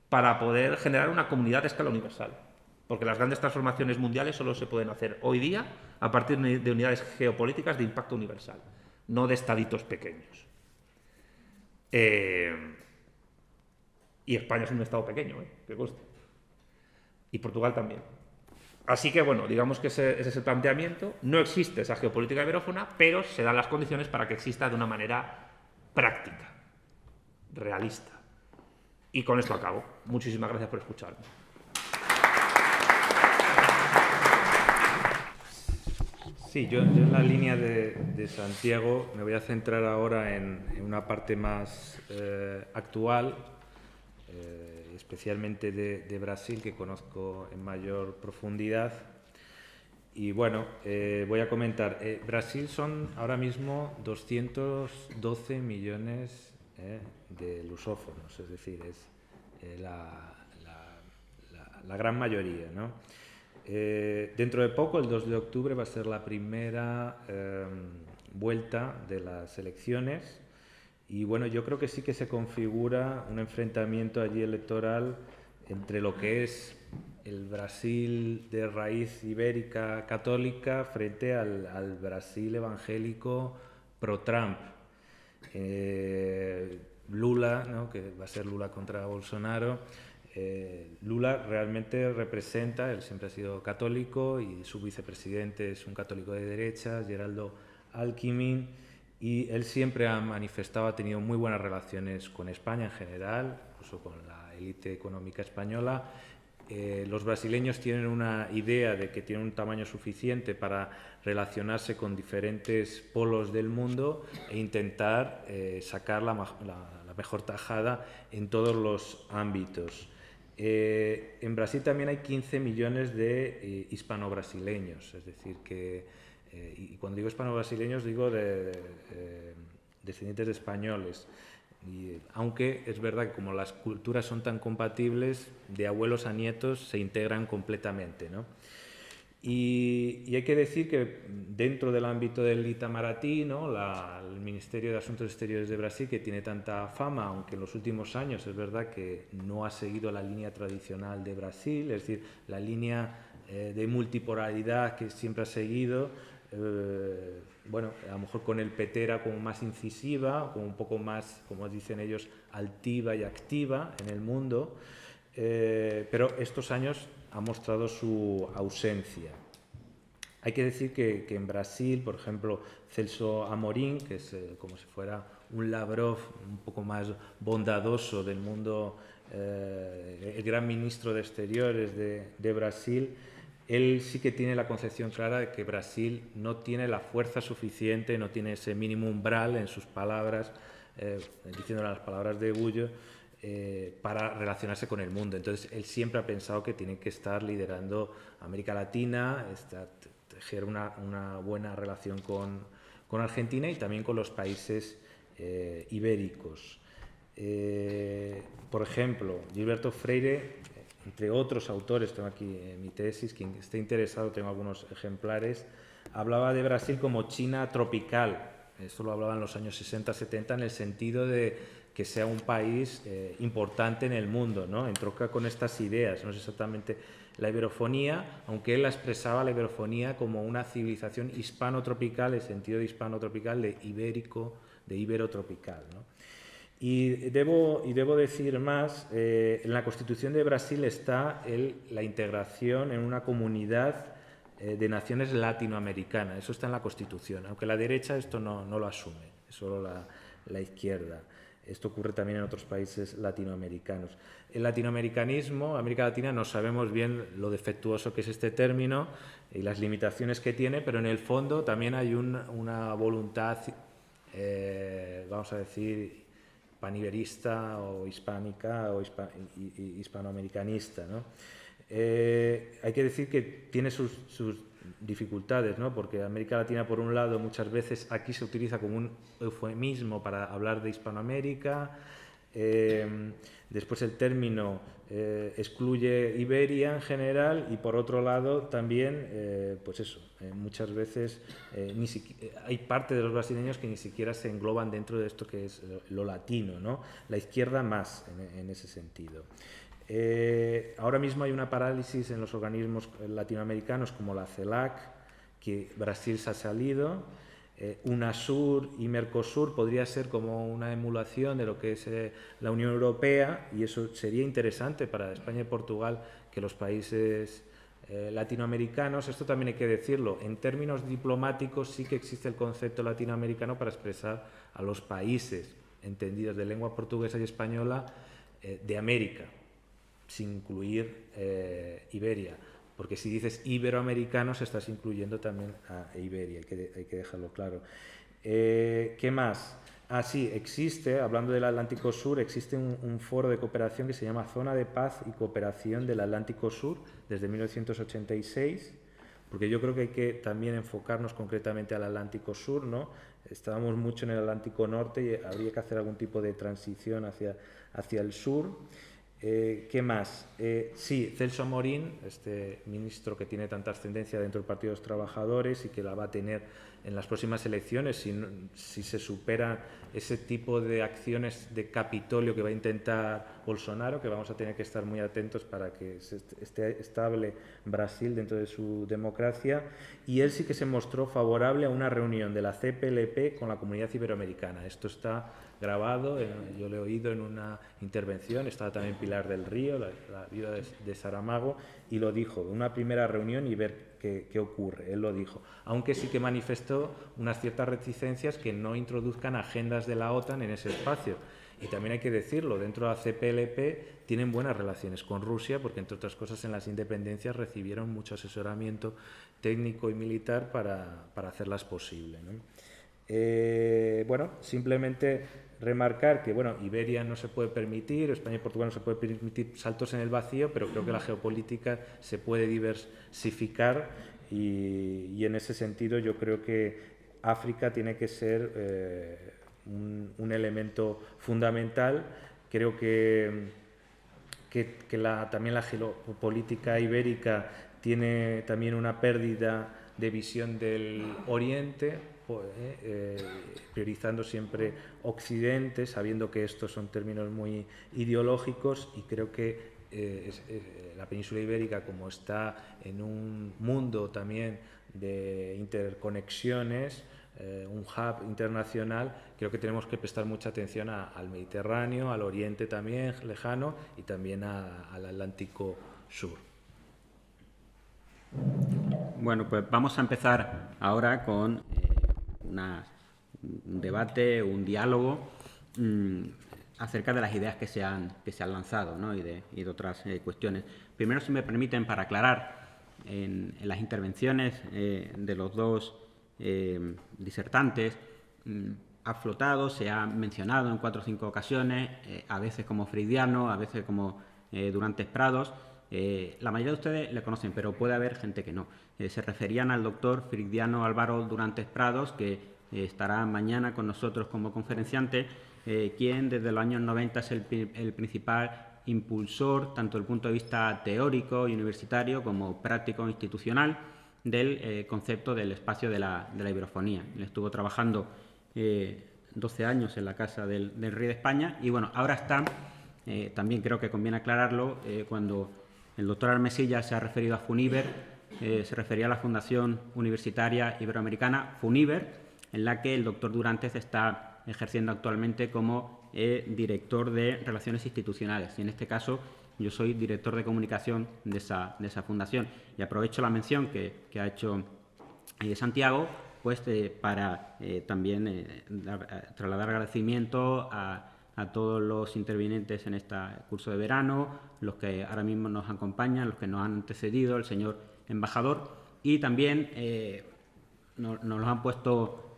para poder generar una comunidad a escala universal. porque las grandes transformaciones mundiales solo se pueden hacer hoy día a partir de unidades geopolíticas de impacto universal, no de estaditos pequeños. Y España es un estado pequeño, que conste. Y Portugal también. Así que, bueno, digamos que ese es el planteamiento. No existe esa geopolítica iberófona, pero se dan las condiciones para que exista de una manera práctica, realista. Y con esto acabo. Muchísimas gracias por escucharme. Sí, yo en la línea de Santiago me voy a centrar ahora en una parte más actual, especialmente de Brasil, que conozco en mayor profundidad. Y bueno, voy a comentar. Brasil son ahora mismo 212 millones de lusófonos, es decir, es la gran mayoría, ¿no? Dentro de poco, el 2 de octubre, va a ser la primera vuelta de las elecciones y bueno, yo creo que sí que se configura un enfrentamiento allí electoral entre lo que es el Brasil de raíz ibérica católica frente al Brasil evangélico pro-Trump. Lula, ¿no? Que va a ser Lula contra Bolsonaro. Lula realmente representa, él siempre ha sido católico y su vicepresidente es un católico de derecha, Geraldo Alckmin, y él siempre ha manifestado, ha tenido muy buenas relaciones con España en general, incluso con la élite económica española. Los brasileños tienen una idea de que tienen un tamaño suficiente para relacionarse con diferentes polos del mundo e intentar sacar la mejor tajada en todos los ámbitos. En Brasil también hay 15 millones de hispano-brasileños, es decir, que, y cuando digo hispano-brasileños digo descendientes de españoles. Aunque es verdad que como las culturas son tan compatibles, de abuelos a nietos se integran completamente, ¿no? Y hay que decir que dentro del ámbito del Itamaraty, ¿no? El Ministerio de Asuntos Exteriores de Brasil, que tiene tanta fama, aunque en los últimos años es verdad que no ha seguido la línea tradicional de Brasil, es decir, la línea de multipolaridad que siempre ha seguido, bueno, a lo mejor con el PT era como más incisiva, como un poco más, como dicen ellos, altiva y activa en el mundo, pero estos años ha mostrado su ausencia. Hay que decir que en Brasil, por ejemplo, Celso Amorim, que es como si fuera un Lavrov un poco más bondadoso del mundo, el gran ministro de Exteriores de Brasil, él sí que tiene la concepción clara de que Brasil no tiene la fuerza suficiente, no tiene ese mínimo umbral en sus palabras, diciendo las palabras de Gullo, para relacionarse con el mundo. Entonces, él siempre ha pensado que tiene que estar liderando América Latina, tejer una buena relación con Argentina y también con los países ibéricos. Por ejemplo, Gilberto Freire, entre otros autores, tengo aquí mi tesis, quien esté interesado, tengo algunos ejemplares, hablaba de Brasil como China tropical. Esto lo hablaba en los años 60-70 en el sentido de que sea un país importante en el mundo, ¿no? Entronca con estas ideas, no es exactamente la iberofonía, aunque él la expresaba la iberofonía como una civilización hispano-tropical, el sentido de hispano-tropical, de ibérico, de ibero-tropical, ¿no? Y debo decir más, en la Constitución de Brasil está la integración en una comunidad de naciones latinoamericanas, eso está en la Constitución, aunque la derecha esto no lo asume, es solo la izquierda. Esto ocurre también en otros países latinoamericanos. El latinoamericanismo, América Latina, no sabemos bien lo defectuoso que es este término y las limitaciones que tiene, pero en el fondo también hay una voluntad, vamos a decir, paniberista o hispánica o hispanoamericanista, ¿no? Hay que decir que tiene sus dificultades, ¿no? Porque América Latina, por un lado, muchas veces aquí se utiliza como un eufemismo para hablar de Hispanoamérica, después el término excluye Iberia en general y por otro lado también, pues eso, muchas veces hay parte de los brasileños que ni siquiera se engloban dentro de esto que es lo latino, ¿no? La izquierda más en ese sentido. Ahora mismo hay una parálisis en los organismos latinoamericanos como la CELAC, que Brasil se ha salido. UNASUR y Mercosur podría ser como una emulación de lo que es la Unión Europea, y eso sería interesante para España y Portugal, que los países latinoamericanos, esto también hay que decirlo, en términos diplomáticos sí que existe el concepto latinoamericano para expresar a los países entendidos de lengua portuguesa y española de América, sin incluir Iberia. Porque si dices iberoamericanos estás incluyendo también a Iberia, hay que dejarlo claro. ¿Qué más? Sí, existe, hablando del Atlántico Sur, existe un foro de cooperación que se llama Zona de Paz y Cooperación del Atlántico Sur desde 1986, porque yo creo que hay que también enfocarnos concretamente al Atlántico Sur, ¿no? Estábamos mucho en el Atlántico Norte y habría que hacer algún tipo de transición hacia el sur. ¿Qué más? Sí, Celso Amorín, este ministro que tiene tanta ascendencia dentro del Partido de los Trabajadores y que la va a tener en las próximas elecciones, si se supera ese tipo de acciones de Capitolio que va a intentar Bolsonaro, que vamos a tener que estar muy atentos para que esté estable Brasil dentro de su democracia. Y él sí que se mostró favorable a una reunión de la CPLP con la Comunidad Iberoamericana. Esto está grabado, yo lo he oído en una intervención, estaba también Pilar del Río, la viuda de Saramago, y lo dijo, una primera reunión y ver qué ocurre, él lo dijo, aunque sí que manifestó unas ciertas reticencias que no introduzcan agendas de la OTAN en ese espacio. Y también hay que decirlo, dentro de la CPLP tienen buenas relaciones con Rusia, porque entre otras cosas en las independencias recibieron mucho asesoramiento técnico y militar para hacerlas posibles, ¿no? Bueno, simplemente remarcar que Iberia no se puede permitir, España y Portugal no se puede permitir saltos en el vacío, pero creo que la geopolítica se puede diversificar y en ese sentido yo creo que África tiene que ser un elemento fundamental. Creo que también la geopolítica ibérica tiene también una pérdida de visión del Oriente, priorizando siempre Occidente, sabiendo que estos son términos muy ideológicos, y creo que la península ibérica, como está en un mundo también de interconexiones, un hub internacional, creo que tenemos que prestar mucha atención al Mediterráneo, al Oriente también lejano y también al Atlántico Sur. Bueno, pues vamos a empezar ahora con un debate, un diálogo acerca de las ideas que se han lanzado, ¿no? y de otras cuestiones. Primero, si me permiten, para aclarar, en las intervenciones de los dos disertantes ha flotado, se ha mencionado en 4 o 5 ocasiones, a veces como Freudiano, a veces como Durantes Prados. La mayoría de ustedes le conocen, pero puede haber gente que no. Se referían al doctor Freudiano Álvaro Durantes Prados, que estará mañana con nosotros como conferenciante, quien desde los años 90 es el principal impulsor, tanto desde el punto de vista teórico y universitario como práctico e institucional, del concepto del espacio de la iberofonía. Él estuvo trabajando 12 años en la Casa del Rey de España y ahora está, también creo que conviene aclararlo, cuando el doctor Armesilla se ha referido a FUNIBER, se refería a la Fundación Universitaria Iberoamericana, FUNIBER, en la que el doctor Durantes está ejerciendo actualmente como director de Relaciones Institucionales. Y en este caso yo soy director de comunicación de esa fundación. Y aprovecho la mención que ha hecho Santiago, pues para también trasladar agradecimiento a todos los intervinientes en este curso de verano, los que ahora mismo nos acompañan, los que nos han antecedido, el señor embajador, y también nos lo han puesto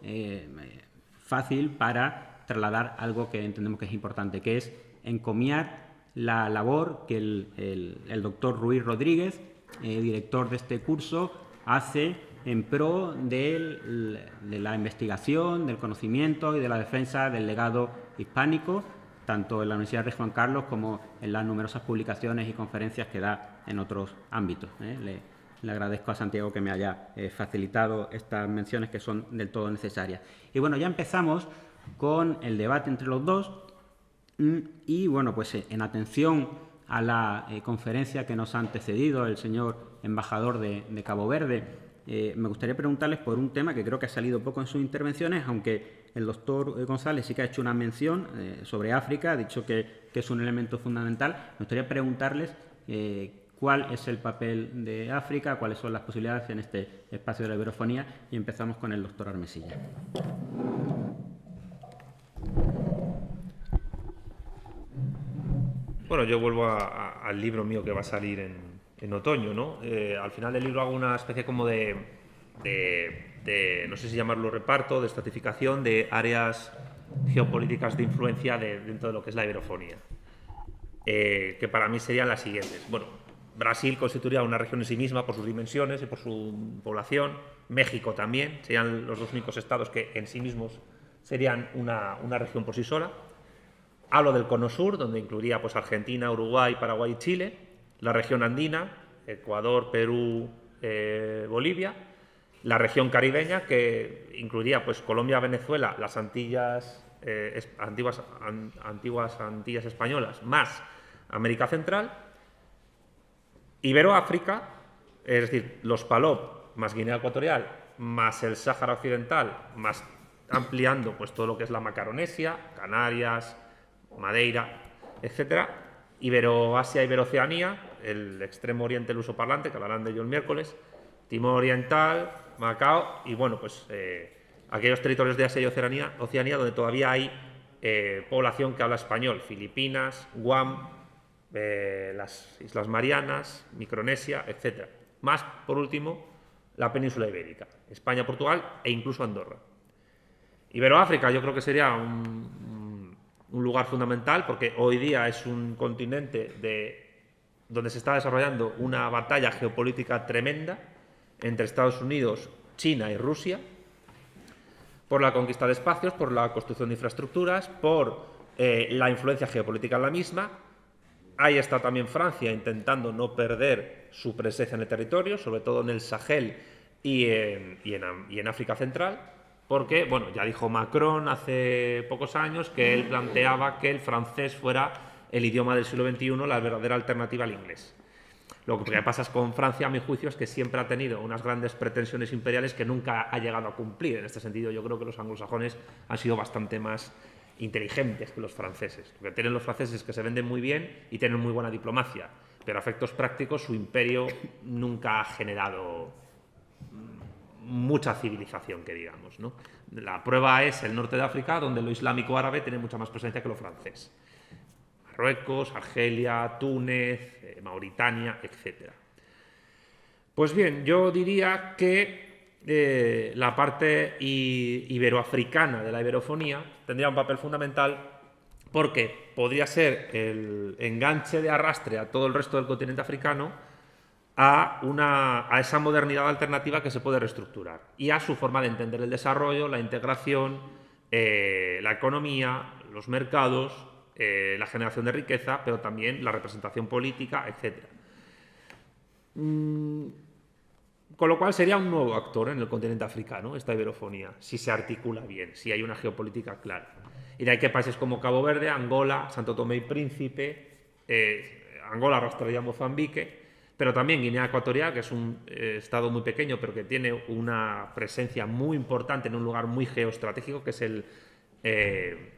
fácil para trasladar algo que entendemos que es importante, que es encomiar la labor que el doctor Ruiz Rodríguez, director de este curso, hace en pro de la investigación, del conocimiento y de la defensa del legado hispánico, tanto en la Universidad Rey Juan Carlos como en las numerosas publicaciones y conferencias que da en otros ámbitos. Le agradezco a Santiago que me haya facilitado estas menciones que son del todo necesarias. Y ya empezamos con el debate entre los dos y pues en atención a la conferencia que nos ha antecedido, el señor embajador de Cabo Verde. Me gustaría preguntarles por un tema que creo que ha salido poco en sus intervenciones, aunque el doctor González sí que ha hecho una mención sobre África, ha dicho que es un elemento fundamental. Me gustaría preguntarles cuál es el papel de África, cuáles son las posibilidades en este espacio de la iberofonía, y empezamos con el doctor Armesilla. Bueno, yo vuelvo al libro mío que va a salir en otoño, ¿no? Al final del libro hago una especie como de no sé si llamarlo reparto, de estratificación de áreas geopolíticas de influencia dentro de lo que es la iberofonía, que para mí serían las siguientes. Bueno, Brasil constituiría una región en sí misma por sus dimensiones y por su población. México también, serían los dos únicos estados que en sí mismos serían una región por sí sola. Hablo del Cono Sur, donde incluiría pues, Argentina, Uruguay, Paraguay y Chile, la región andina, Ecuador, Perú, Bolivia, la región caribeña, que incluiría pues, Colombia, Venezuela, las Antillas, antiguas Antillas españolas, más América Central, Iberoáfrica, es decir, los PALOP, más Guinea Ecuatorial, más el Sáhara Occidental, más ampliando pues, todo lo que es la Macaronesia, Canarias, Madeira, etcétera, Iberoasia, Iberoceanía, el extremo oriente lusoparlante, que hablarán de ello el miércoles, Timor Oriental, Macao y, bueno, pues aquellos territorios de Asia y Oceanía donde todavía hay población que habla español, Filipinas, Guam, las Islas Marianas, Micronesia, etcétera. Más, por último, la península ibérica, España, Portugal e incluso Andorra. Iberoáfrica yo creo que sería un lugar fundamental porque hoy día es un continente donde se está desarrollando una batalla geopolítica tremenda entre Estados Unidos, China y Rusia por la conquista de espacios, por la construcción de infraestructuras, por la influencia geopolítica en la misma. Ahí está también Francia intentando no perder su presencia en el territorio, sobre todo en el Sahel y en África Central. Porque, bueno, ya dijo Macron hace pocos años que él planteaba que el francés fuera el idioma del siglo XXI, la verdadera alternativa al inglés. Lo que pasa con Francia, a mi juicio, es que siempre ha tenido unas grandes pretensiones imperiales que nunca ha llegado a cumplir. En este sentido, yo creo que los anglosajones han sido bastante más inteligentes que los franceses. Lo que tienen los franceses es que se venden muy bien y tienen muy buena diplomacia, pero a efectos prácticos su imperio nunca ha generado mucha civilización, que digamos, ¿no? La prueba es el norte de África, donde lo islámico árabe tiene mucha más presencia que lo francés. Marruecos, Argelia, Túnez, Mauritania, etc. Pues bien, yo diría que la parte iberoafricana de la iberofonía tendría un papel fundamental porque podría ser el enganche de arrastre a todo el resto del continente africano a esa modernidad alternativa que se puede reestructurar y a su forma de entender el desarrollo, la integración, la economía, los mercados, la generación de riqueza, pero también la representación política, etc. Con lo cual sería un nuevo actor en el continente africano, esta iberofonía, si se articula bien, si hay una geopolítica clara. Y de ahí que países como Cabo Verde, Angola, Santo Tomé y Príncipe, Angola arrastraría a Mozambique, pero también Guinea Ecuatorial, que es un estado muy pequeño, pero que tiene una presencia muy importante en un lugar muy geoestratégico, que es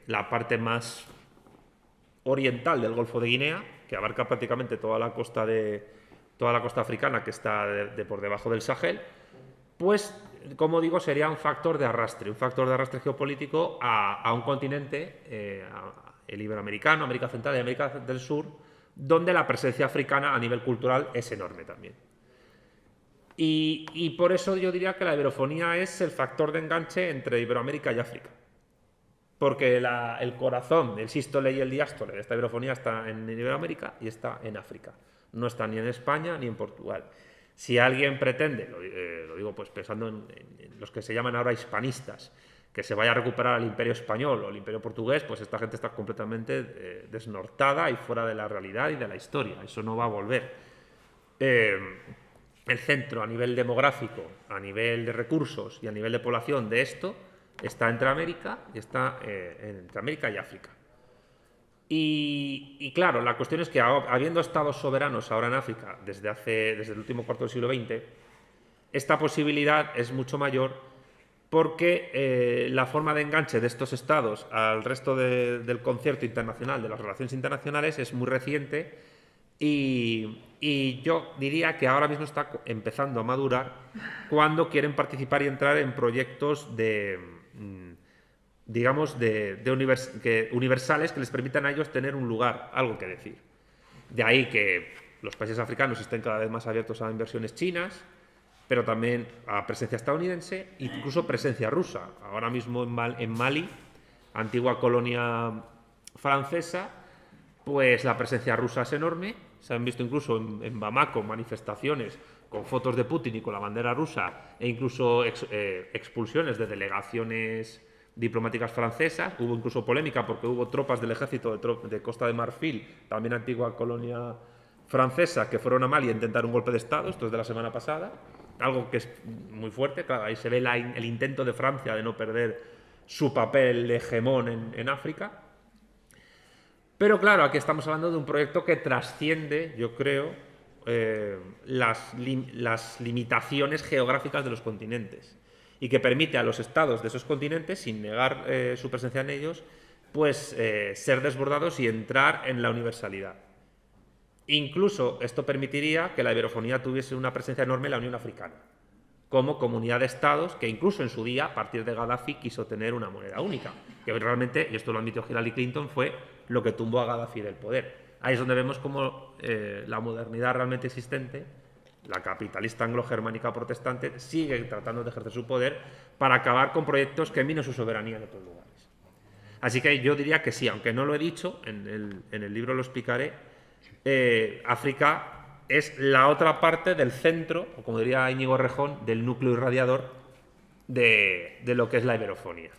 la parte más oriental del Golfo de Guinea, que abarca prácticamente toda la costa africana, que está por debajo del Sahel. Pues, como digo, sería un factor de arrastre geopolítico a un continente, el iberoamericano, América Central y América del Sur, donde la presencia africana a nivel cultural es enorme también. Y por eso yo diría que la iberofonía es el factor de enganche entre Iberoamérica y África. Porque el corazón, el sístole y el diástole de esta iberofonía está en Iberoamérica y está en África. No está ni en España ni en Portugal. Si alguien pretende, lo digo pues pensando en los que se llaman ahora hispanistas, que se vaya a recuperar al imperio español o al imperio portugués, pues esta gente está completamente desnortada y fuera de la realidad y de la historia. Eso no va a volver. El centro a nivel demográfico, a nivel de recursos y a nivel de población de esto está entre América y África. Y claro, la cuestión es que habiendo estados soberanos ahora en África desde el último cuarto del siglo XX, esta posibilidad es mucho mayor porque la forma de enganche de estos estados al resto del concierto internacional, de las relaciones internacionales, es muy reciente y yo diría que ahora mismo está empezando a madurar cuando quieren participar y entrar en proyectos digamos, universales que les permitan a ellos tener un lugar, algo que decir. De ahí que los países africanos estén cada vez más abiertos a inversiones chinas, pero también a presencia estadounidense, incluso presencia rusa. Ahora mismo en Mali, antigua colonia francesa, pues la presencia rusa es enorme. Se han visto incluso en Bamako manifestaciones con fotos de Putin y con la bandera rusa, e incluso expulsiones de delegaciones diplomáticas francesas. Hubo incluso polémica porque hubo tropas del ejército de Costa de Marfil, también antigua colonia francesa, que fueron a Mali a intentar un golpe de Estado. Esto es de la semana pasada, algo que es muy fuerte. Claro, ahí se ve el intento de Francia de no perder su papel de hegemón en África. Pero claro, aquí estamos hablando de un proyecto que trasciende, yo creo, las limitaciones geográficas de los continentes, y que permite a los estados de esos continentes, sin negar su presencia en ellos, pues ser desbordados y entrar en la universalidad. Incluso esto permitiría que la iberofonía tuviese una presencia enorme en la Unión Africana, como comunidad de estados que incluso en su día, a partir de Gaddafi, quiso tener una moneda única, que realmente, y esto lo admitió Hillary Clinton, fue lo que tumbó a Gaddafi del poder. Ahí es donde vemos cómo la modernidad realmente existente, la capitalista anglo-germánica protestante, sigue tratando de ejercer su poder para acabar con proyectos que minan su soberanía en otros lugares. Así que yo diría que sí, aunque no lo he dicho, en el libro lo explicaré, África es la otra parte del centro, o como diría Íñigo Rejón, del núcleo irradiador de lo que es la iberofonía.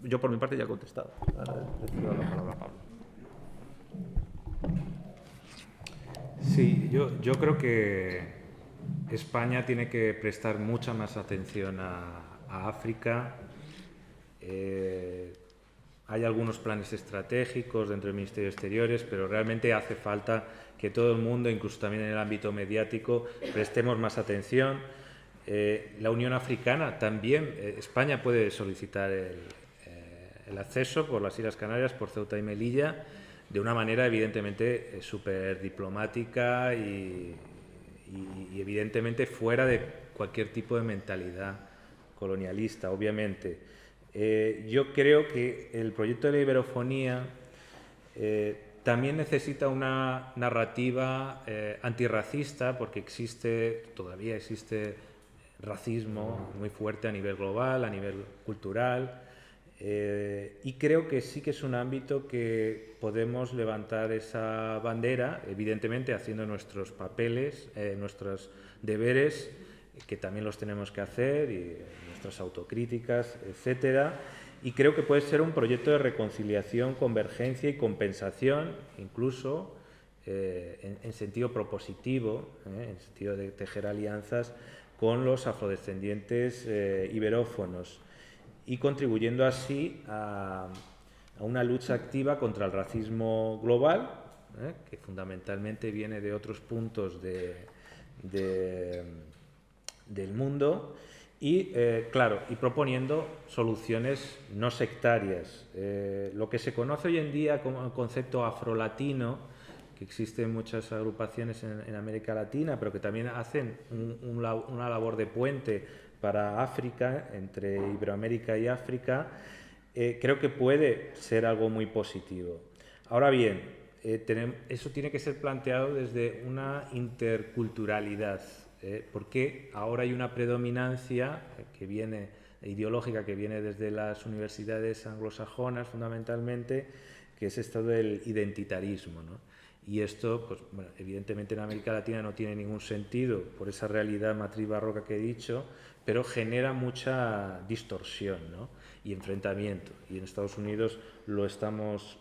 Yo por mi parte ya he contestado. Ahora le cedo la palabra a Pablo. Sí, yo creo que España tiene que prestar mucha más atención a África. Hay algunos planes estratégicos dentro del Ministerio de Exteriores, pero realmente hace falta que todo el mundo, incluso también en el ámbito mediático, prestemos más atención. La Unión Africana también, España puede solicitar el acceso por las Islas Canarias, por Ceuta y Melilla, de una manera evidentemente súper diplomática y evidentemente fuera de cualquier tipo de mentalidad colonialista, obviamente. Yo creo que el proyecto de la iberofonía también necesita una narrativa antirracista, porque todavía existe racismo muy fuerte a nivel global, a nivel cultural, y creo que sí que es un ámbito que podemos levantar esa bandera, evidentemente haciendo nuestros papeles, nuestros deberes, que también los tenemos que hacer, y nuestras autocríticas, etcétera. Y creo que puede ser un proyecto de reconciliación, convergencia y compensación, incluso en sentido propositivo, en sentido de tejer alianzas con los afrodescendientes iberófonos, y contribuyendo así a una lucha activa contra el racismo global, que fundamentalmente viene de otros puntos del mundo, y claro, y proponiendo soluciones no sectarias. Lo que se conoce hoy en día como el concepto afrolatino, que existen muchas agrupaciones en América Latina, pero que también hacen una labor de puente para África, entre Iberoamérica y África, creo que puede ser algo muy positivo. Ahora bien, eso tiene que ser planteado desde una interculturalidad, porque ahora hay una predominancia ideológica que viene desde las universidades anglosajonas fundamentalmente, que es esto del identitarismo, ¿no? Y esto, pues, bueno, evidentemente en América Latina no tiene ningún sentido por esa realidad matriz barroca que he dicho, pero genera mucha distorsión, ¿no? Y enfrentamiento. Y en Estados Unidos lo estamos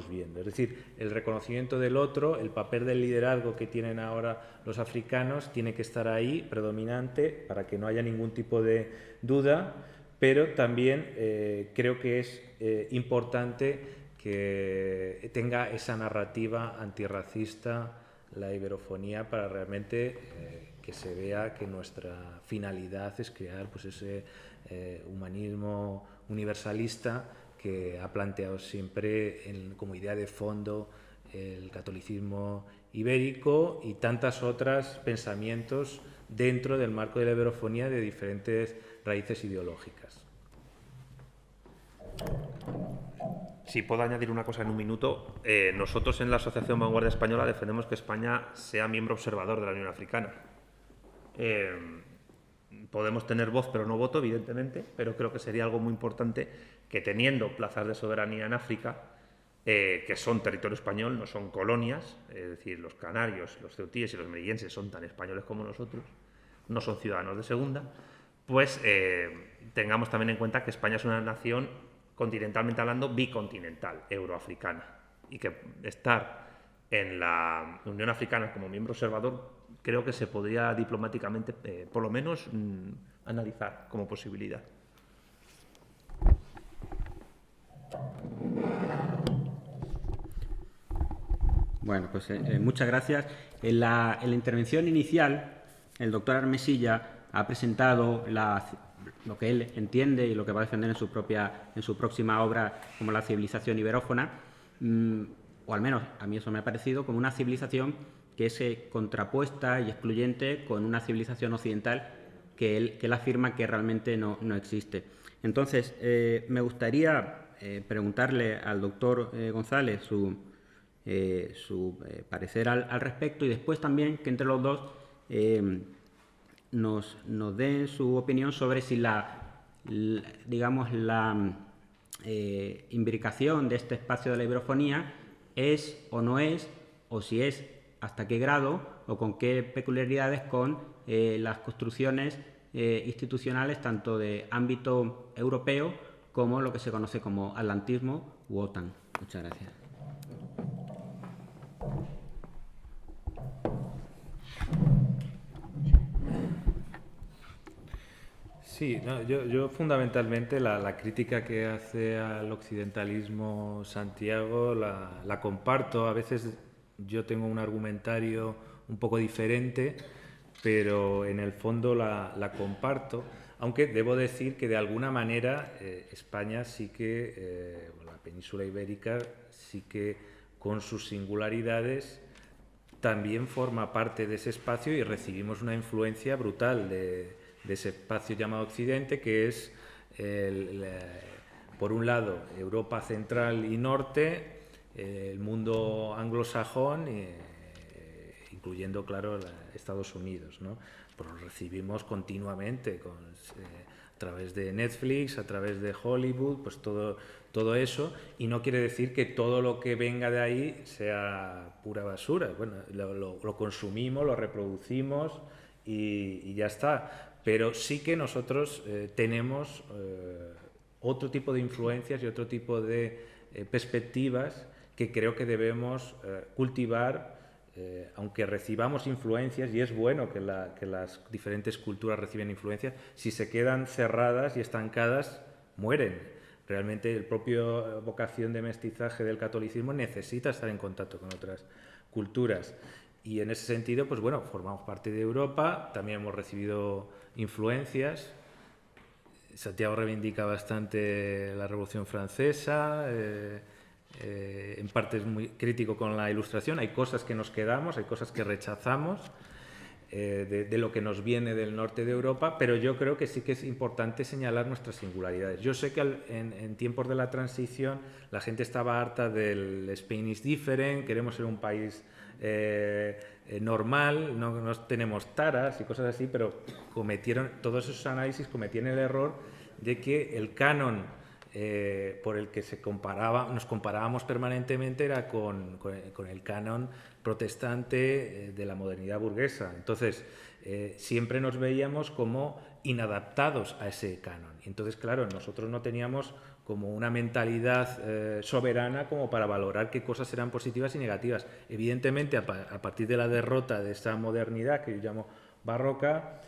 viendo. Es decir, el reconocimiento del otro, el papel del liderazgo que tienen ahora los africanos, tiene que estar ahí, predominante, para que no haya ningún tipo de duda, pero también creo que es importante que tenga esa narrativa antirracista la iberofonía, para realmente que se vea que nuestra finalidad es crear pues ese humanismo universalista que ha planteado siempre como idea de fondo el catolicismo ibérico y tantas otras pensamientos dentro del marco de la iberofonía de diferentes raíces ideológicas. Si puedo añadir una cosa en un minuto, nosotros en la Asociación Vanguardia Española defendemos que España sea miembro observador de la Unión Africana. Podemos tener voz pero no voto, evidentemente, pero creo que sería algo muy importante que, teniendo plazas de soberanía en África, que son territorio español, no son colonias, es decir, los canarios, los ceutíes y los melillenses son tan españoles como nosotros, no son ciudadanos de segunda, pues tengamos también en cuenta que España es una nación, continentalmente hablando, bicontinental, euroafricana, y que estar en la Unión Africana como miembro observador creo que se podría diplomáticamente, por lo menos, analizar como posibilidad. Bueno, pues muchas gracias. En la intervención inicial, el doctor Armesilla ha presentado lo que él entiende y lo que va a defender en su próxima obra como la civilización iberófona, o al menos a mí eso me ha parecido, como una civilización que es contrapuesta y excluyente con una civilización occidental que él afirma que realmente no existe. Entonces, me gustaría preguntarle al doctor González su parecer al respecto, y después también que entre los dos nos den su opinión sobre si la imbricación de este espacio de la iberofonía es o no es, o si es, hasta qué grado o con qué peculiaridades con las construcciones institucionales tanto de ámbito europeo como lo que se conoce como atlantismo u OTAN. Muchas gracias. Sí, no, yo fundamentalmente la crítica que hace al occidentalismo Santiago la comparto. A veces yo tengo un argumentario un poco diferente, pero en el fondo la comparto, aunque debo decir que de alguna manera España sí que, la península ibérica sí que con sus singularidades también forma parte de ese espacio y recibimos una influencia brutal de ese espacio llamado Occidente, que es, por un lado, Europa central y norte, el mundo anglosajón, incluyendo, claro, Estados Unidos, ¿no? Pues lo recibimos continuamente a través de Netflix, a través de Hollywood, pues todo eso, y no quiere decir que todo lo que venga de ahí sea pura basura. Bueno, lo consumimos, lo reproducimos y ya está. Pero sí que nosotros tenemos otro tipo de influencias y otro tipo de perspectivas que creo que debemos cultivar, aunque recibamos influencias, y es bueno que las diferentes culturas reciben influencias. Si se quedan cerradas y estancadas, mueren. Realmente el propio vocación de mestizaje del catolicismo necesita estar en contacto con otras culturas. Y en ese sentido, pues bueno, formamos parte de Europa, también hemos recibido influencias. Santiago reivindica bastante la Revolución Francesa, en parte es muy crítico con la Ilustración. Hay cosas que nos quedamos, hay cosas que rechazamos de lo que nos viene del norte de Europa, pero yo creo que sí que es importante señalar nuestras singularidades. Yo sé que en tiempos de la transición la gente estaba harta del Spain is different, queremos ser un país normal, no tenemos taras y cosas así, pero todos esos análisis cometían el error de que el canon por el que nos comparábamos permanentemente era con el canon protestante de la modernidad burguesa. Entonces, siempre nos veíamos como inadaptados a ese canon. Y entonces, claro, nosotros no teníamos como una mentalidad soberana como para valorar qué cosas eran positivas y negativas. Evidentemente, a partir de la derrota de esta modernidad que yo llamo barroca,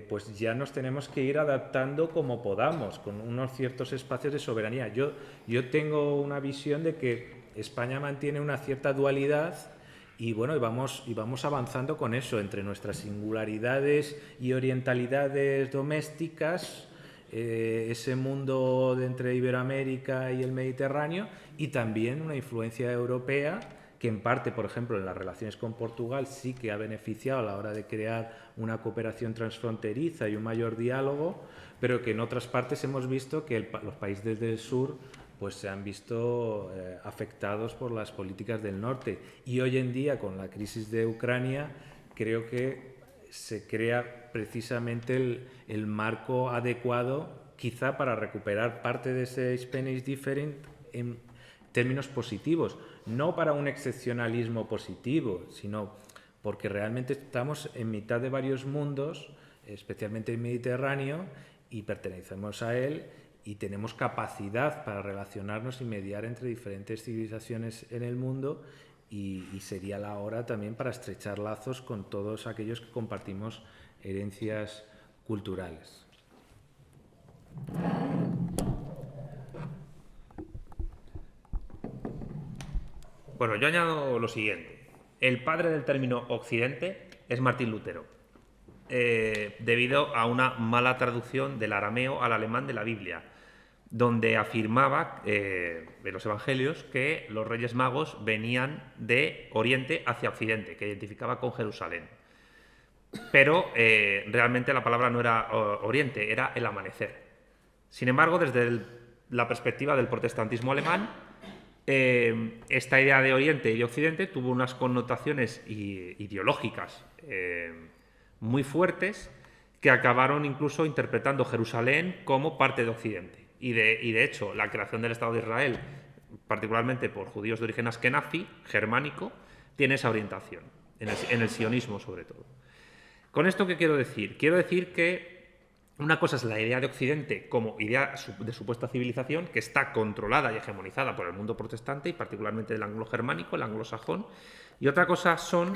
pues ya nos tenemos que ir adaptando como podamos, con unos ciertos espacios de soberanía. Yo tengo una visión de que España mantiene una cierta dualidad y bueno, y vamos avanzando con eso, entre nuestras singularidades y orientalidades domésticas, ese mundo de entre Iberoamérica y el Mediterráneo, y también una influencia europea que en parte, por ejemplo, en las relaciones con Portugal sí que ha beneficiado a la hora de crear una cooperación transfronteriza y un mayor diálogo, pero que en otras partes hemos visto que los países del sur pues se han visto afectados por las políticas del norte. Y hoy en día, con la crisis de Ucrania, creo que se crea precisamente el marco adecuado, quizá para recuperar parte de ese Spanish Different en términos positivos, no para un excepcionalismo positivo, sino porque realmente estamos en mitad de varios mundos, especialmente el Mediterráneo, y pertenecemos a él, y tenemos capacidad para relacionarnos y mediar entre diferentes civilizaciones en el mundo, y sería la hora también para estrechar lazos con todos aquellos que compartimos herencias culturales. Bueno, yo añado lo siguiente. El padre del término Occidente es Martín Lutero, debido a una mala traducción del arameo al alemán de la Biblia, donde afirmaba en los evangelios que los Reyes Magos venían de Oriente hacia Occidente, que identificaba con Jerusalén. Pero realmente la palabra no era Oriente, era el amanecer. Sin embargo, desde la perspectiva del protestantismo alemán, esta idea de Oriente y de Occidente tuvo unas connotaciones ideológicas muy fuertes, que acabaron incluso interpretando Jerusalén como parte de Occidente. Y de hecho, la creación del Estado de Israel, particularmente por judíos de origen askenazi, germánico, tiene esa orientación, en el sionismo sobre todo. ¿Con esto qué quiero decir? Quiero decir que una cosa es la idea de Occidente como idea de supuesta civilización, que está controlada y hegemonizada por el mundo protestante, y particularmente el anglo-germánico, el anglosajón, y otra cosa son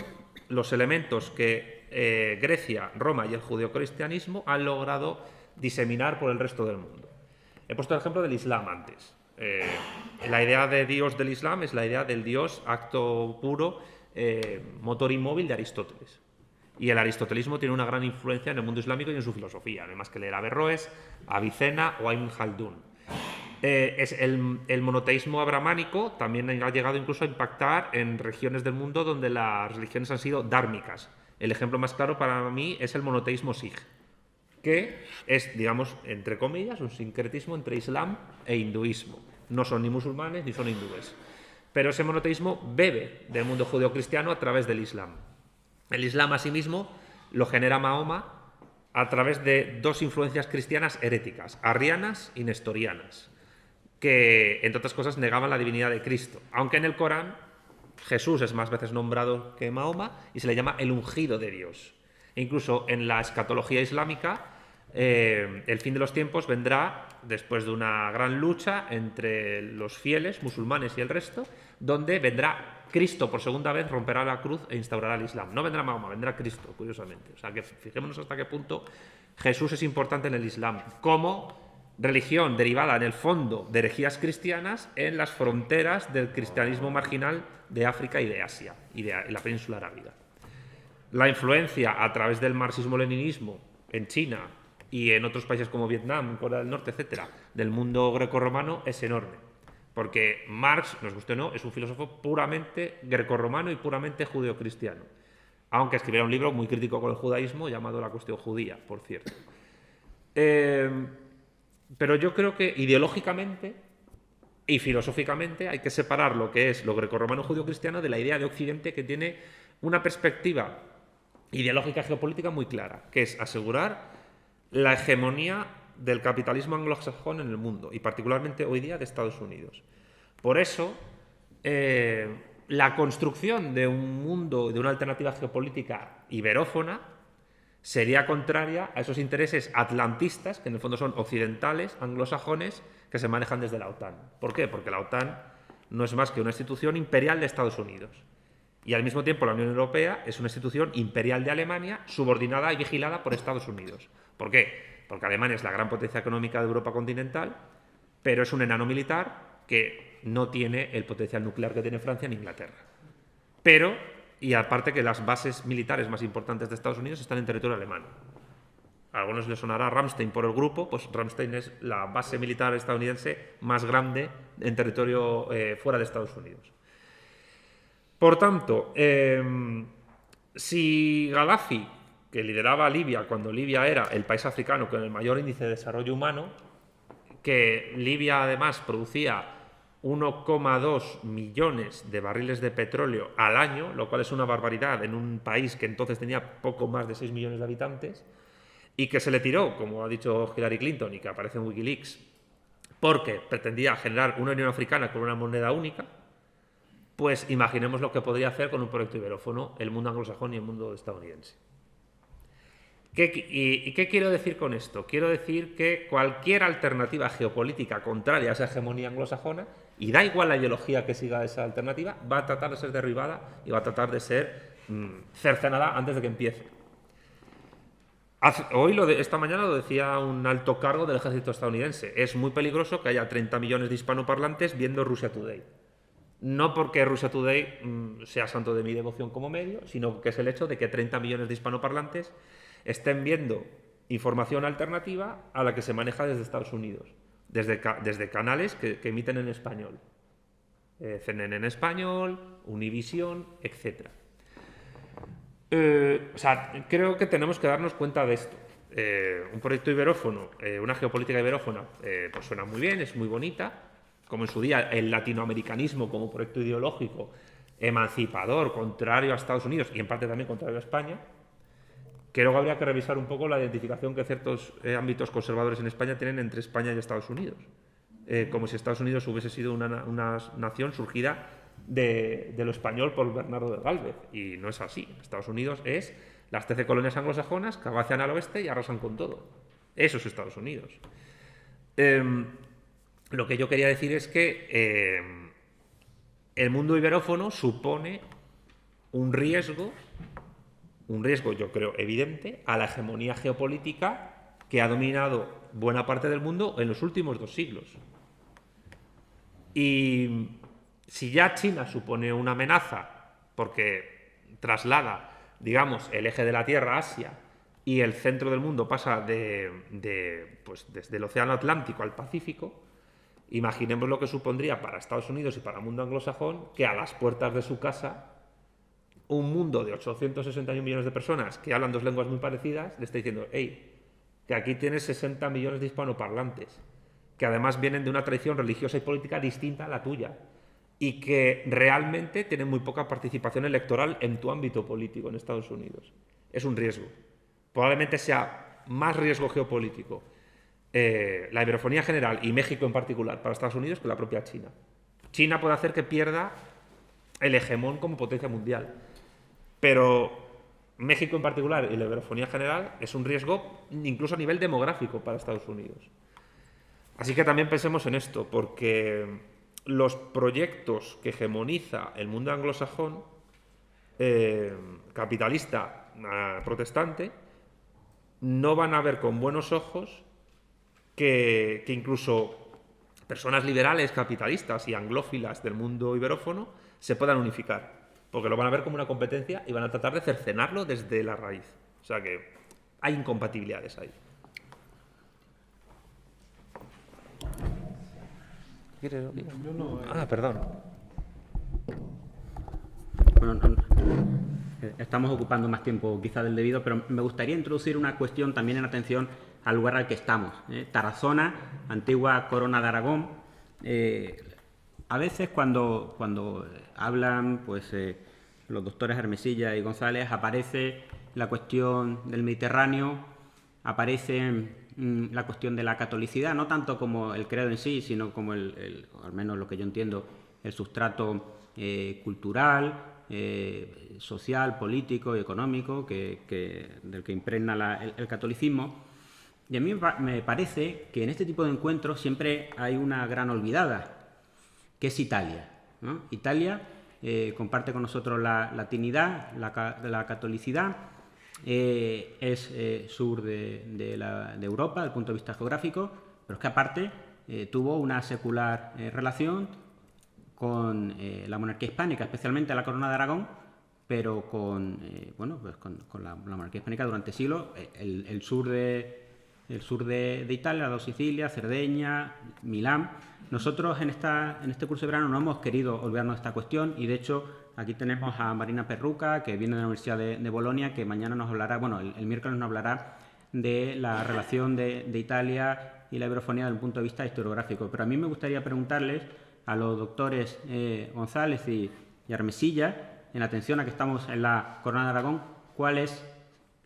los elementos que Grecia, Roma y el judeocristianismo han logrado diseminar por el resto del mundo. He puesto el ejemplo del Islam antes. La idea de Dios del Islam es la idea del Dios acto puro, motor inmóvil de Aristóteles. Y el aristotelismo tiene una gran influencia en el mundo islámico y en su filosofía. No hay más que leer a Averroes, a Avicena o a Ibn Khaldun. El monoteísmo abrahámico también ha llegado incluso a impactar en regiones del mundo donde las religiones han sido dármicas. El ejemplo más claro para mí es el monoteísmo Sikh, que es, digamos, entre comillas, un sincretismo entre Islam e hinduismo. No son ni musulmanes ni son hindúes. Pero ese monoteísmo bebe del mundo judeocristiano a través del Islam. El Islam, asimismo, lo genera Mahoma a través de dos influencias cristianas heréticas, arrianas y nestorianas, que, entre otras cosas, negaban la divinidad de Cristo. Aunque en el Corán Jesús es más veces nombrado que Mahoma y se le llama el ungido de Dios. E incluso en la escatología islámica, el fin de los tiempos vendrá después de una gran lucha entre los fieles, musulmanes y el resto, donde vendrá Cristo por segunda vez, romperá la cruz e instaurará el Islam. No vendrá Mahoma, vendrá Cristo, curiosamente. O sea que fijémonos hasta qué punto Jesús es importante en el Islam, como religión derivada en el fondo de herejías cristianas en las fronteras del cristianismo marginal de África y de Asia y de la península arábiga. La influencia a través del marxismo-leninismo en China y en otros países como Vietnam, Corea del Norte, etcétera, del mundo grecorromano es enorme. Porque Marx, nos guste o no, es un filósofo puramente grecorromano y puramente judeocristiano. Aunque escribiera un libro muy crítico con el judaísmo llamado La cuestión judía, por cierto. Pero yo creo que ideológicamente y filosóficamente hay que separar lo que es lo grecorromano judeocristiano de la idea de Occidente, que tiene una perspectiva ideológica geopolítica muy clara, que es asegurar la hegemonía del capitalismo anglosajón en el mundo, y particularmente hoy día de Estados Unidos. Por eso, la construcción de un mundo, de una alternativa geopolítica iberófona, sería contraria a esos intereses atlantistas, que en el fondo son occidentales, anglosajones, que se manejan desde la OTAN. ¿Por qué? Porque la OTAN no es más que una institución imperial de Estados Unidos. Y al mismo tiempo la Unión Europea es una institución imperial de Alemania subordinada y vigilada por Estados Unidos. ¿Por qué? Porque Alemania es la gran potencia económica de Europa continental, pero es un enano militar que no tiene el potencial nuclear que tiene Francia ni Inglaterra. Pero, y aparte que las bases militares más importantes de Estados Unidos están en territorio alemán. A algunos les sonará Ramstein por el grupo, pues Ramstein es la base militar estadounidense más grande en territorio fuera de Estados Unidos. Por tanto, si Gaddafi, que lideraba Libia cuando Libia era el país africano con el mayor índice de desarrollo humano, que Libia además producía 1,2 millones de barriles de petróleo al año, lo cual es una barbaridad en un país que entonces tenía poco más de 6 millones de habitantes, y que se le tiró, como ha dicho Hillary Clinton y que aparece en Wikileaks, porque pretendía generar una Unión Africana con una moneda única, pues imaginemos lo que podría hacer con un proyecto iberófono el mundo anglosajón y el mundo estadounidense. ¿Qué quiero decir con esto? Quiero decir que cualquier alternativa geopolítica contraria a esa hegemonía anglosajona, y da igual la ideología que siga esa alternativa, va a tratar de ser derribada y va a tratar de ser cercenada antes de que empiece. Esta mañana lo decía un alto cargo del ejército estadounidense. Es muy peligroso que haya 30 millones de hispanoparlantes viendo Russia Today. No porque Russia Today sea santo de mi devoción como medio, sino que es el hecho de que 30 millones de hispanoparlantes estén viendo información alternativa a la que se maneja desde Estados Unidos, desde canales que emiten en español. CNN en español, Univision, etc. Creo que tenemos que darnos cuenta de esto. Un proyecto iberófono, una geopolítica iberófona, pues suena muy bien, es muy bonita, como en su día el latinoamericanismo como proyecto ideológico, emancipador, contrario a Estados Unidos y en parte también contrario a España. Creo que habría que revisar un poco la identificación que ciertos ámbitos conservadores en España tienen entre España y Estados Unidos. Como si Estados Unidos hubiese sido una nación surgida de lo español por Bernardo de Gálvez. Y no es así. Estados Unidos es las 13 colonias anglosajonas que avacian al oeste y arrasan con todo. Eso es Estados Unidos. Lo que yo quería decir es que el mundo iberófono supone un riesgo yo creo evidente, a la hegemonía geopolítica que ha dominado buena parte del mundo en los últimos 2 siglos. Y si ya China supone una amenaza porque traslada, digamos, el eje de la Tierra a Asia y el centro del mundo pasa pues desde el Océano Atlántico al Pacífico, imaginemos lo que supondría para Estados Unidos y para el mundo anglosajón que a las puertas de su casa un mundo de 861 millones de personas que hablan 2 lenguas muy parecidas le está diciendo, hey, que aquí tienes 60 millones de hispanoparlantes, que además vienen de una tradición religiosa y política distinta a la tuya y que realmente tienen muy poca participación electoral en tu ámbito político en Estados Unidos. Es un riesgo. Probablemente sea más riesgo geopolítico la iberofonía en general y México en particular para Estados Unidos que la propia China. China puede hacer que pierda el hegemón como potencia mundial. Pero México en particular y la iberofonía en general es un riesgo incluso a nivel demográfico para Estados Unidos. Así que también pensemos en esto, porque los proyectos que hegemoniza el mundo anglosajón, capitalista, protestante, no van a ver con buenos ojos que incluso personas liberales, capitalistas y anglófilas del mundo iberófono se puedan unificar. Porque lo van a ver como una competencia y van a tratar de cercenarlo desde la raíz. O sea que hay incompatibilidades ahí. ¿Quieres? Yo no, perdón. Bueno, estamos ocupando más tiempo quizá del debido, pero me gustaría introducir una cuestión también en atención al lugar al que estamos. Tarazona, antigua corona de Aragón. A veces cuando hablan pues los doctores Hermesilla y González, aparece la cuestión del Mediterráneo, aparece la cuestión de la catolicidad, no tanto como el credo en sí, sino como al menos lo que yo entiendo, el sustrato cultural, social, político y económico del que impregna el catolicismo. Y a mí me parece que en este tipo de encuentros siempre hay una gran olvidada, que es Italia, ¿no? Italia comparte con nosotros la latinidad, la catolicidad, es sur de Europa desde el punto de vista geográfico, pero es que aparte tuvo una secular relación con la monarquía hispánica, especialmente la Corona de Aragón, pero con la monarquía hispánica durante siglos. El sur de Italia, las dos Sicilias, Cerdeña, Milán. Nosotros en este curso de verano no hemos querido olvidarnos de esta cuestión y, de hecho, aquí tenemos a Marina Perruca, que viene de la Universidad de Bolonia, que mañana nos hablará, el miércoles nos hablará de la relación de Italia y la iberofonía desde un punto de vista historiográfico. Pero a mí me gustaría preguntarles a los doctores González y Armesilla, en atención a que estamos en la Corona de Aragón, cuál es,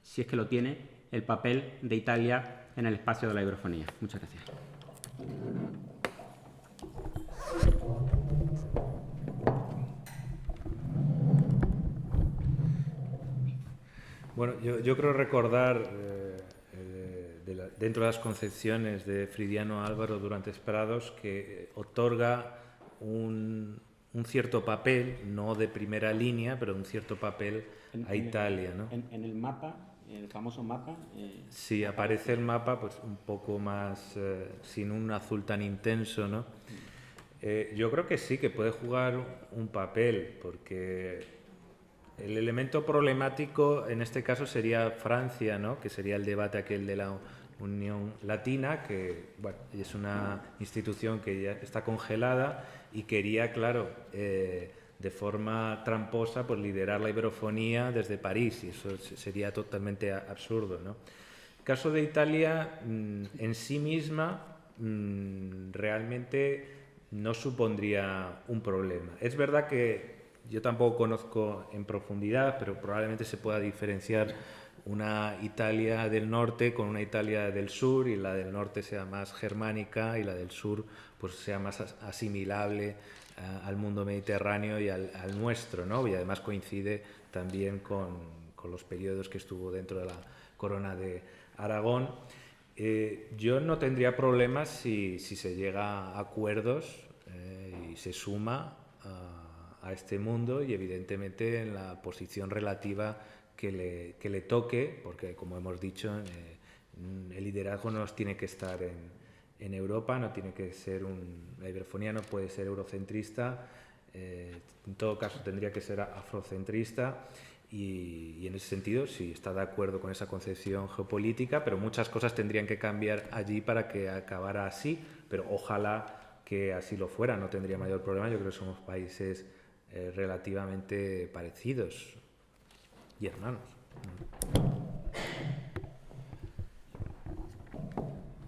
si es que lo tiene, el papel de Italia en el espacio de la iberofonía. Muchas gracias. Bueno, yo creo recordar, dentro de las concepciones de Fridiano Álvaro Durantes Prados, que otorga un cierto papel, no de primera línea, pero un cierto papel a Italia, ¿no? En el mapa, el famoso mapa... Sí, aparece el mapa pues un poco más, sin un azul tan intenso, ¿no? Yo creo que sí, que puede jugar un papel, porque el elemento problemático en este caso sería Francia, ¿no? Que sería el debate aquel de la Unión Latina, que es una institución que ya está congelada y quería, claro, de forma tramposa, pues liderar la iberofonía desde París, y eso sería totalmente absurdo, ¿no? El caso de Italia en sí misma realmente no supondría un problema. Es verdad que yo tampoco conozco en profundidad, pero probablemente se pueda diferenciar una Italia del norte con una Italia del sur, y la del norte sea más germánica y la del sur pues sea más asimilable al mundo mediterráneo y al nuestro, ¿no? Y además coincide también con los periodos que estuvo dentro de la Corona de Aragón. Yo no tendría problemas si se llega a acuerdos y se suma a este mundo, y evidentemente en la posición relativa que le toque, porque como hemos dicho, el liderazgo no tiene que estar en Europa, no tiene que ser la iberofonía no puede ser eurocentrista, en todo caso tendría que ser afrocentrista, y en ese sentido sí está de acuerdo con esa concepción geopolítica, pero muchas cosas tendrían que cambiar allí para que acabara así, pero ojalá que así lo fuera, no tendría mayor problema. Yo creo que somos países relativamente parecidos y hermanos.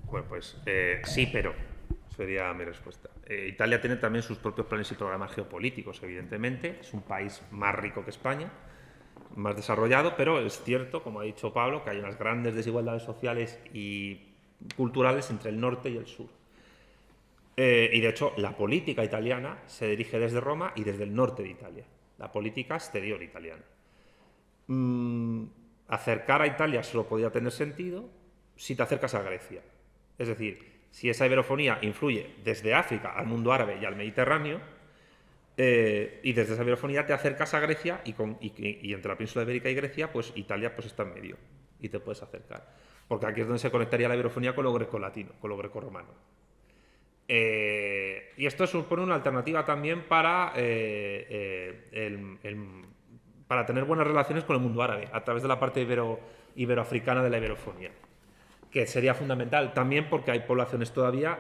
Bueno, pues sí, pero sería mi respuesta. Italia tiene también sus propios planes y programas geopolíticos, evidentemente. Es un país más rico que España, más desarrollado, pero es cierto, como ha dicho Pablo, que hay unas grandes desigualdades sociales y culturales entre el norte y el sur. Y de hecho, la política italiana se dirige desde Roma y desde el norte de Italia, la política exterior italiana. Acercar a Italia solo podría tener sentido si te acercas a Grecia. Es decir, si esa iberofonía influye desde África al mundo árabe y al Mediterráneo, y desde esa iberofonía te acercas a Grecia, y entre la península ibérica y Grecia, pues Italia pues está en medio y te puedes acercar. Porque aquí es donde se conectaría la iberofonía con lo grecolatino, con lo grecorromano. Y esto supone una alternativa también para tener buenas relaciones con el mundo árabe, a través de la parte iberoafricana de la iberofonía, que sería fundamental también porque hay poblaciones todavía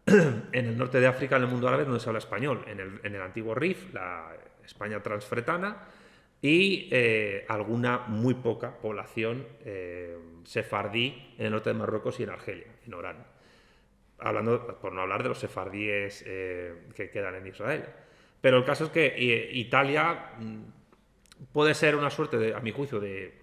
en el norte de África, en el mundo árabe, donde se habla español, en el antiguo Rif, la España transfretana, y alguna muy poca población sefardí en el norte de Marruecos y en Argelia, en Orán. Por no hablar de los sefardíes que quedan en Israel. Pero el caso es que Italia puede ser una suerte, a mi juicio, de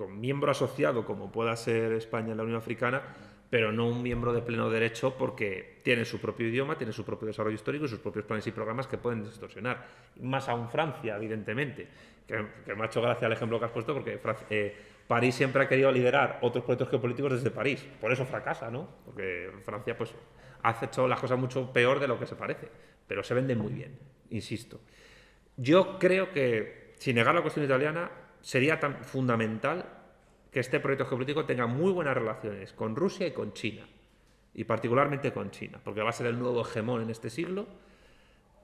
miembro asociado, como pueda ser España en la Unión Africana, pero no un miembro de pleno derecho, porque tiene su propio idioma, tiene su propio desarrollo histórico y sus propios planes y programas que pueden distorsionar. Más aún Francia, evidentemente, que me ha hecho gracia el ejemplo que has puesto, porque París siempre ha querido liderar otros proyectos geopolíticos desde París. Por eso fracasa, ¿no? Porque Francia pues, ha hecho las cosas mucho peor de lo que se parece. pero se venden muy bien, insisto. Yo creo que, sin negar la cuestión italiana, sería tan fundamental que este proyecto geopolítico tenga muy buenas relaciones con Rusia y con China, y particularmente con China, porque va a ser el nuevo hegemón en este siglo,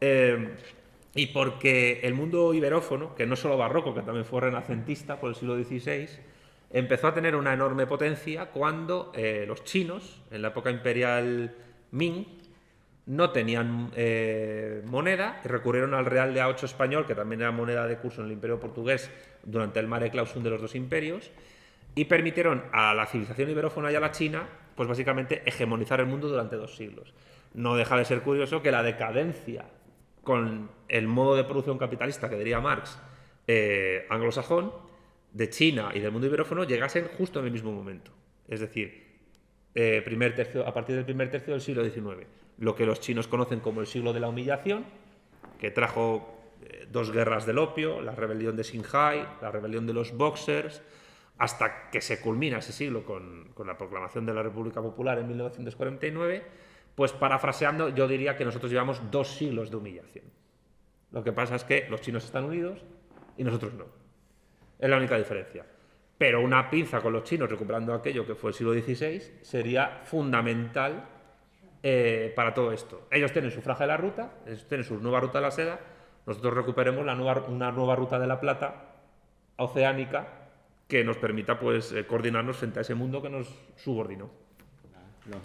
y porque el mundo iberófono, que no solo barroco, que también fue renacentista por el siglo XVI, empezó a tener una enorme potencia cuando los chinos, en la época imperial Ming, no tenían moneda y recurrieron al real de A8 español, que también era moneda de curso en el imperio portugués durante el mare clausum de los dos imperios, y permitieron a la civilización iberófona y a la China, pues básicamente hegemonizar el mundo durante 2 siglos. No deja de ser curioso que la decadencia con el modo de producción capitalista, que diría Marx, anglosajón, de China y del mundo iberófono llegasen justo en el mismo momento. Es decir, a partir del primer tercio del siglo XIX. Lo que los chinos conocen como el siglo de la humillación, que trajo 2 guerras del opio, la rebelión de Xinhai, la rebelión de los Boxers, hasta que se culmina ese siglo con la proclamación de la República Popular en 1949, pues parafraseando, yo diría que nosotros llevamos 2 siglos de humillación. Lo que pasa es que los chinos están unidos y nosotros no. Es la única diferencia. Pero una pinza con los chinos recuperando aquello que fue el siglo XVI sería fundamental para todo esto. Ellos tienen su franja de la ruta, ellos tienen su nueva ruta de la seda, nosotros recuperemos una nueva ruta de la plata oceánica que nos permita pues coordinarnos frente a ese mundo que nos subordinó. Los